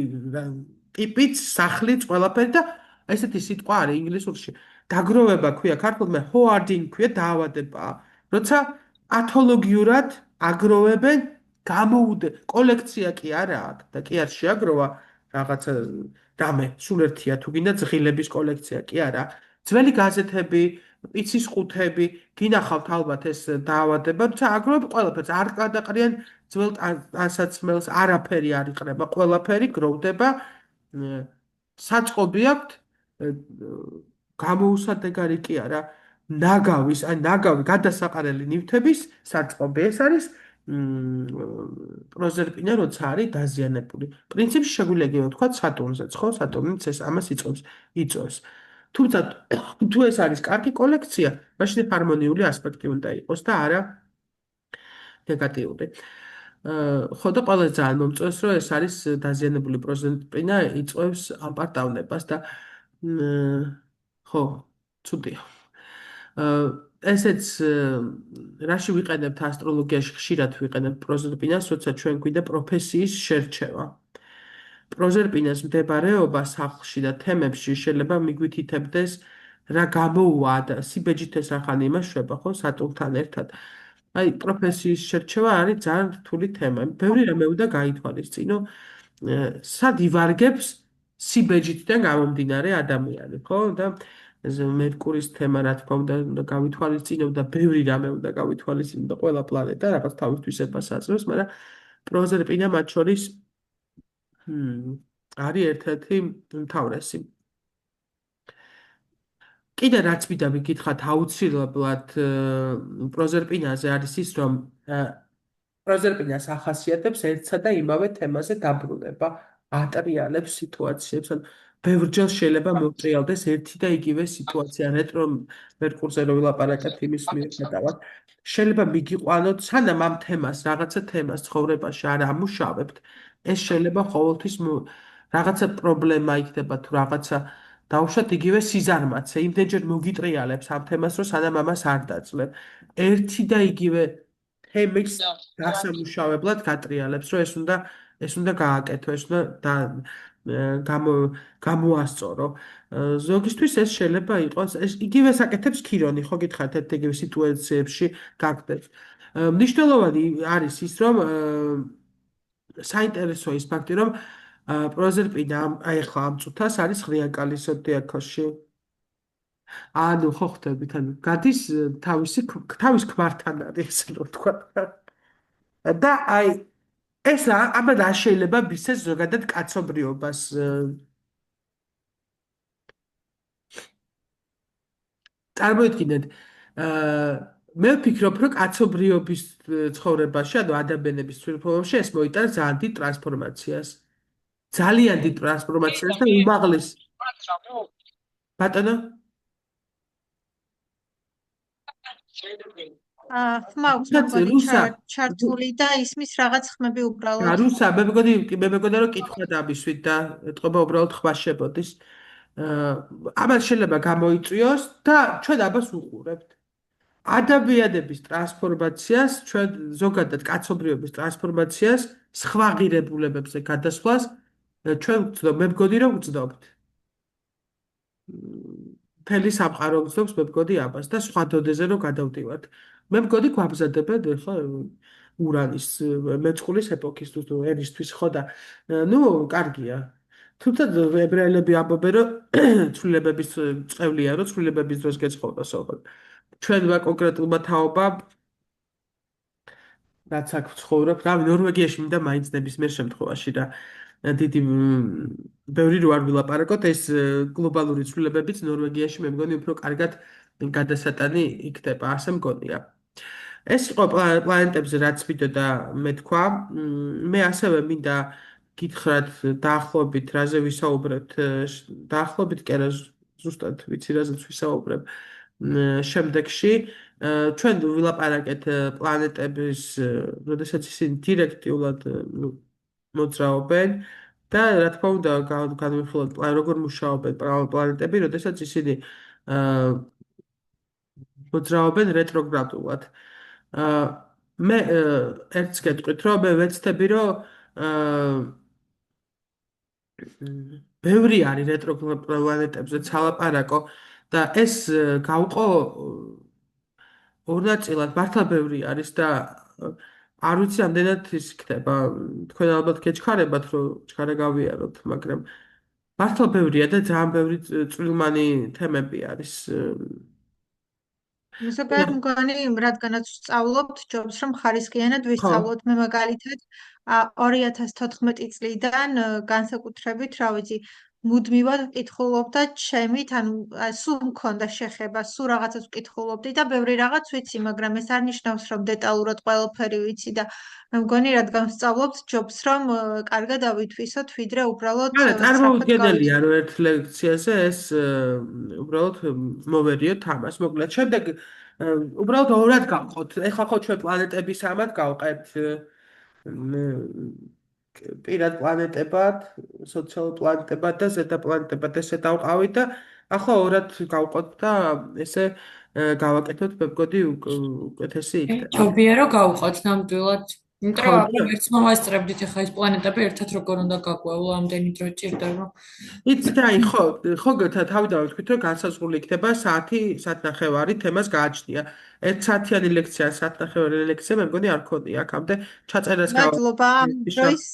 ტიპიც, სახლიც, ყველაფერი და ესეთი სიტყვა არის ინგლისურში. დაგროვება ქვია ქართულად, მე ჰოარდინგ ქვია დაავადება. როცა პათოლოგიურად აგროვებენ კოლექცია კი არა აქვს და კი არ შეაგროვა რაღაცა რამე, სულ ერთია თუ გინდა ძღილების კოლექცია კი არა. ძველი გაზეთები, პიცის ყუთები, გინახავთ ალბათ ეს დაავადება, თუმცა აგროვებ ყველაფერს, არ გადაყრიან ძველ ტანსაცმელს, არაფერი არ იყრება, ყველაფერი გროვდება. საწყობი აქვს გამოუსადეგარი კი არა, ნაგავის, აი ნაგავი გადასაყარელი ნივთების საწყობი, ეს არის პროზერპინა, როცა არის დაზიანებული. პრინციპში შეგვიძლია ვთქვათ სატურნზეც, ხო? სატურნიც ეს ამას იწვევს. თუმცა თუ ეს არის კარგი კოლექცია, მაშინ ჰარმონიული ასპექტი უნდა იყოს და არა ნეგატიური. ხო და ყველა ძალიან მომწონს, რომ ეს არის დაზიანებული პროზერპინა, იწვევს ამპარტავნებას და ხო, ცუდია. ესეც რაში ვიყენებთ ასტროლოგიაში ხშირად ვიყენებთ პროზერპინას, როცა ჩვენ გვინდა პროფესიის შერჩევა. პროზერპინას მდებარეობა სახლში და თემებში შეიძლება მიგვითითებდეს რა გამოუვა და სიბეჯით ეს ახალი იმაშვება, ხო, სატურნთან ერთად. აი პროფესიის შერჩევა არის ძალიან რთული თემა. ბევრი რამე უნდა გაითვალისწინო. სად ივარგებს სიბეჯითიდან გამომდინარე ადამიანი, ხო? და მერკურის თემა რა თქმა უნდა გავითვალისწინო და ბევრი რამე უნდა გავითვალისწინო და ყველა პლანეტა რაღაც თავისთვისებას აწევს, მაგრამ პროზერპინა მათ შორის არის ერთ-ერთი უმთავრესი. კიდე რაც მინდა მიგითხრათ აუცილებლად პროზერპინაზე არის ის, რომ პროზერპინას ახასიათებს ერთსა და იმავე თემაზე დაბრუნება, ატრიალებს სიტუაციებს, ან ბევრჯერ შეიძლება მოვტრიალდეს ერთი და იგივე სიტუაცია, რეტრო მერკურზე რო ვილაპარაკეთ იმის მიუხედავად. შეიძლება მიგიყვანოთ, სანამ ამ თემას, რაღაცა თემას ცხოვრებაში არ ამუშავებთ, ეს შეიძლება ყოველთვის რაღაცა პრობლემა იქნება თუ რაღაცა დაუშვათ იგივე სიზარმაცე, იმდენჯერ მოგიტრიალებს ამ თემას, რომ სანამ ამას არ დაძლებ. ერთი და იგივე თემის დასამუშავებლად გატრიალებს, რომ ეს უნდა გააკეთო, ეს უნდა გამოასწორო. ზოგისთვის ეს შეიძლება იყოს, ეს იგივე საკეთებს ქირონი, ხო გითხარით, ერთ იგივე სიტუაციებში გაგდებს. მნიშვნელოვანი არის ის, რომ საინტერესო ის ფაქტი, რომ პროზერპინა აი ახლა ამ წუთას არის ღრიაკალის ზოდიაქოში. ანუ ხო ხვდებით, ანუ გადის თავის ქმართან არის, ესე რომ ვთქვა. და აი ეს აბა რა შეიძლება მისცეს ზოგადად კაცობრიობას. წარმოიდგინეთ, მე ვფიქრობ, რომ კაცობრიობის ცხოვრებაში, ანუ ადამიანების ცხოვრებაში ეს მოიტანს ძალიან დიდ ტრანსფორმაციას. ძალიან დიდ ტრანსფორმაციას და უმაღლეს. ბატონო? ხმაქვს ჩართული და ისმის რაღაც ხმები უბრალოდ. რუსა, მე მეგონა რომ კითხვა დამისვით და ეთყობა უბრალოდ ხმა შებოდის. ამას შეიძლება გამოიწვიოს და ჩვენ ამას უყურებთ. ადამიანების ტრანსფორმაციას, ჩვენ ზოგადად კაცობრიობის ტრანსფორმაციას, სხვა ღირებულებებზე გადასვლას ჩვენ მე მგონი რომ ვწდობთ. მთელი სამყარო ვწდობს, მე მგონი ამას და სხვა დონეზე რომ გადავდივართ. მე მგონი გვამზადებენ ხო ურანის მეწყულის ეპოქის თუ ერისთვის ხო და კარგია. თუმცა ებრაელები ამბობენ რომ ცვლილებების წევლია რომ ცვლილებების დროს გეცხოვდოს ოღონდ. ჩვენმა კონკრეტულმა თაობამ რაც აქ ვცხოვრობ, რავი ნორვეგიაში მინდა მაინც ნებისმიერ შემთხვევაში და დიდი ბევრი რო არ ვილაპარაკოთ ეს გლობალური ცვლილებებიც ნორვეგიაში მე მგონი უფრო კარგად გადასატანი იქნება, ასე მგონია. ეს იყო პლანეტებზე რაც მინდოდა მეთქვა. მე ასევე მინდა გითხრათ დაახლოებით რაზე ვისაუბრებთ, დაახლოებით კი არა ზუსტად ვიცი რაზეც ვისაუბრებ შემდეგში. ჩვენ ვილაპარაკეთ პლანეტების, როდესაც ისინი დირექტიულად მოძრაობენ და რა თქმა უნდა განვიხილოთ როგორ მუშაობენ პლანეტები, როდესაც ისინი მოძრაობენ რეტროგრადულად. მე ერთს გეტყვით, რომ მე ვეცდები, რომ ბევრი არის რეტროგრად პლანეტებზე ცალაპარაკო და ეს გავყო ორ ნაწილად, მართლა ბევრი არის და არ ვიცი ამდენად ის იქნება. თქვენ ალბათ გეჩქარებათ, რომ ჩქარა გავიაროთ, მაგრამ მართლა ბევრია და ძალიან ბევრი წვრილმანი თემები არის. ზოგადად მგონი, რადგანაც ვსწავლობთ, ჯობს რომ ხარისხიანად ვისწავლოთ. მე მაგალითად 2014 წლიდან განსაკუთრებით, რა ვიცი, მუდმივად ვკითხულობდა ჩემით, ანუ სულ მქონდა შეხება, სულ რაღაცას ვკითხულობდი და ბევრი რაღაც ვიცი, მაგრამ ეს არ ნიშნავს, რომ დეტალურად ყველაფერი ვიცი და მე მგონი, რადგან ვსწავლობთ, ჯობს რომ კარგად ავითვისოთ, ვიდრე უბრალოდ წარმოვიდგენელია, რომ ერთ ლექციაზე ეს უბრალოდ მოვერიოთ ამას. მოკლედ, შემდეგ უბრალოდ ორად გავყოთ. ეხლა ხო ჩვენ პლანეტების ამად გავყებთ პირად პლანეტებად, სოციალურ პლანეტებად და ზედა პლანეტებად ესე დავყავით და ახლა ორად გავყოთ და ესე გავაკეთოთ, მე მგონი უკეთესი იქნება. ჯობია რომ გავყოთ ნამდვილად. იმიტომ რომ ერთს მოვასწრებდით ახლა ეს პლანეტები ერთად როგორ უნდა გაგვევლო, ამდენი დრო ჭირდება. იცით აი ხო თავიდან ვთქვით რომ განსაზღვრული იქნება საათნახევარი თემას გააჩნია. 1 საათიანი ლექცია, საათნახევარი ლექცია მე მგონი არ ქონია აქამდე ჩაწერას მადლობა ამ დროის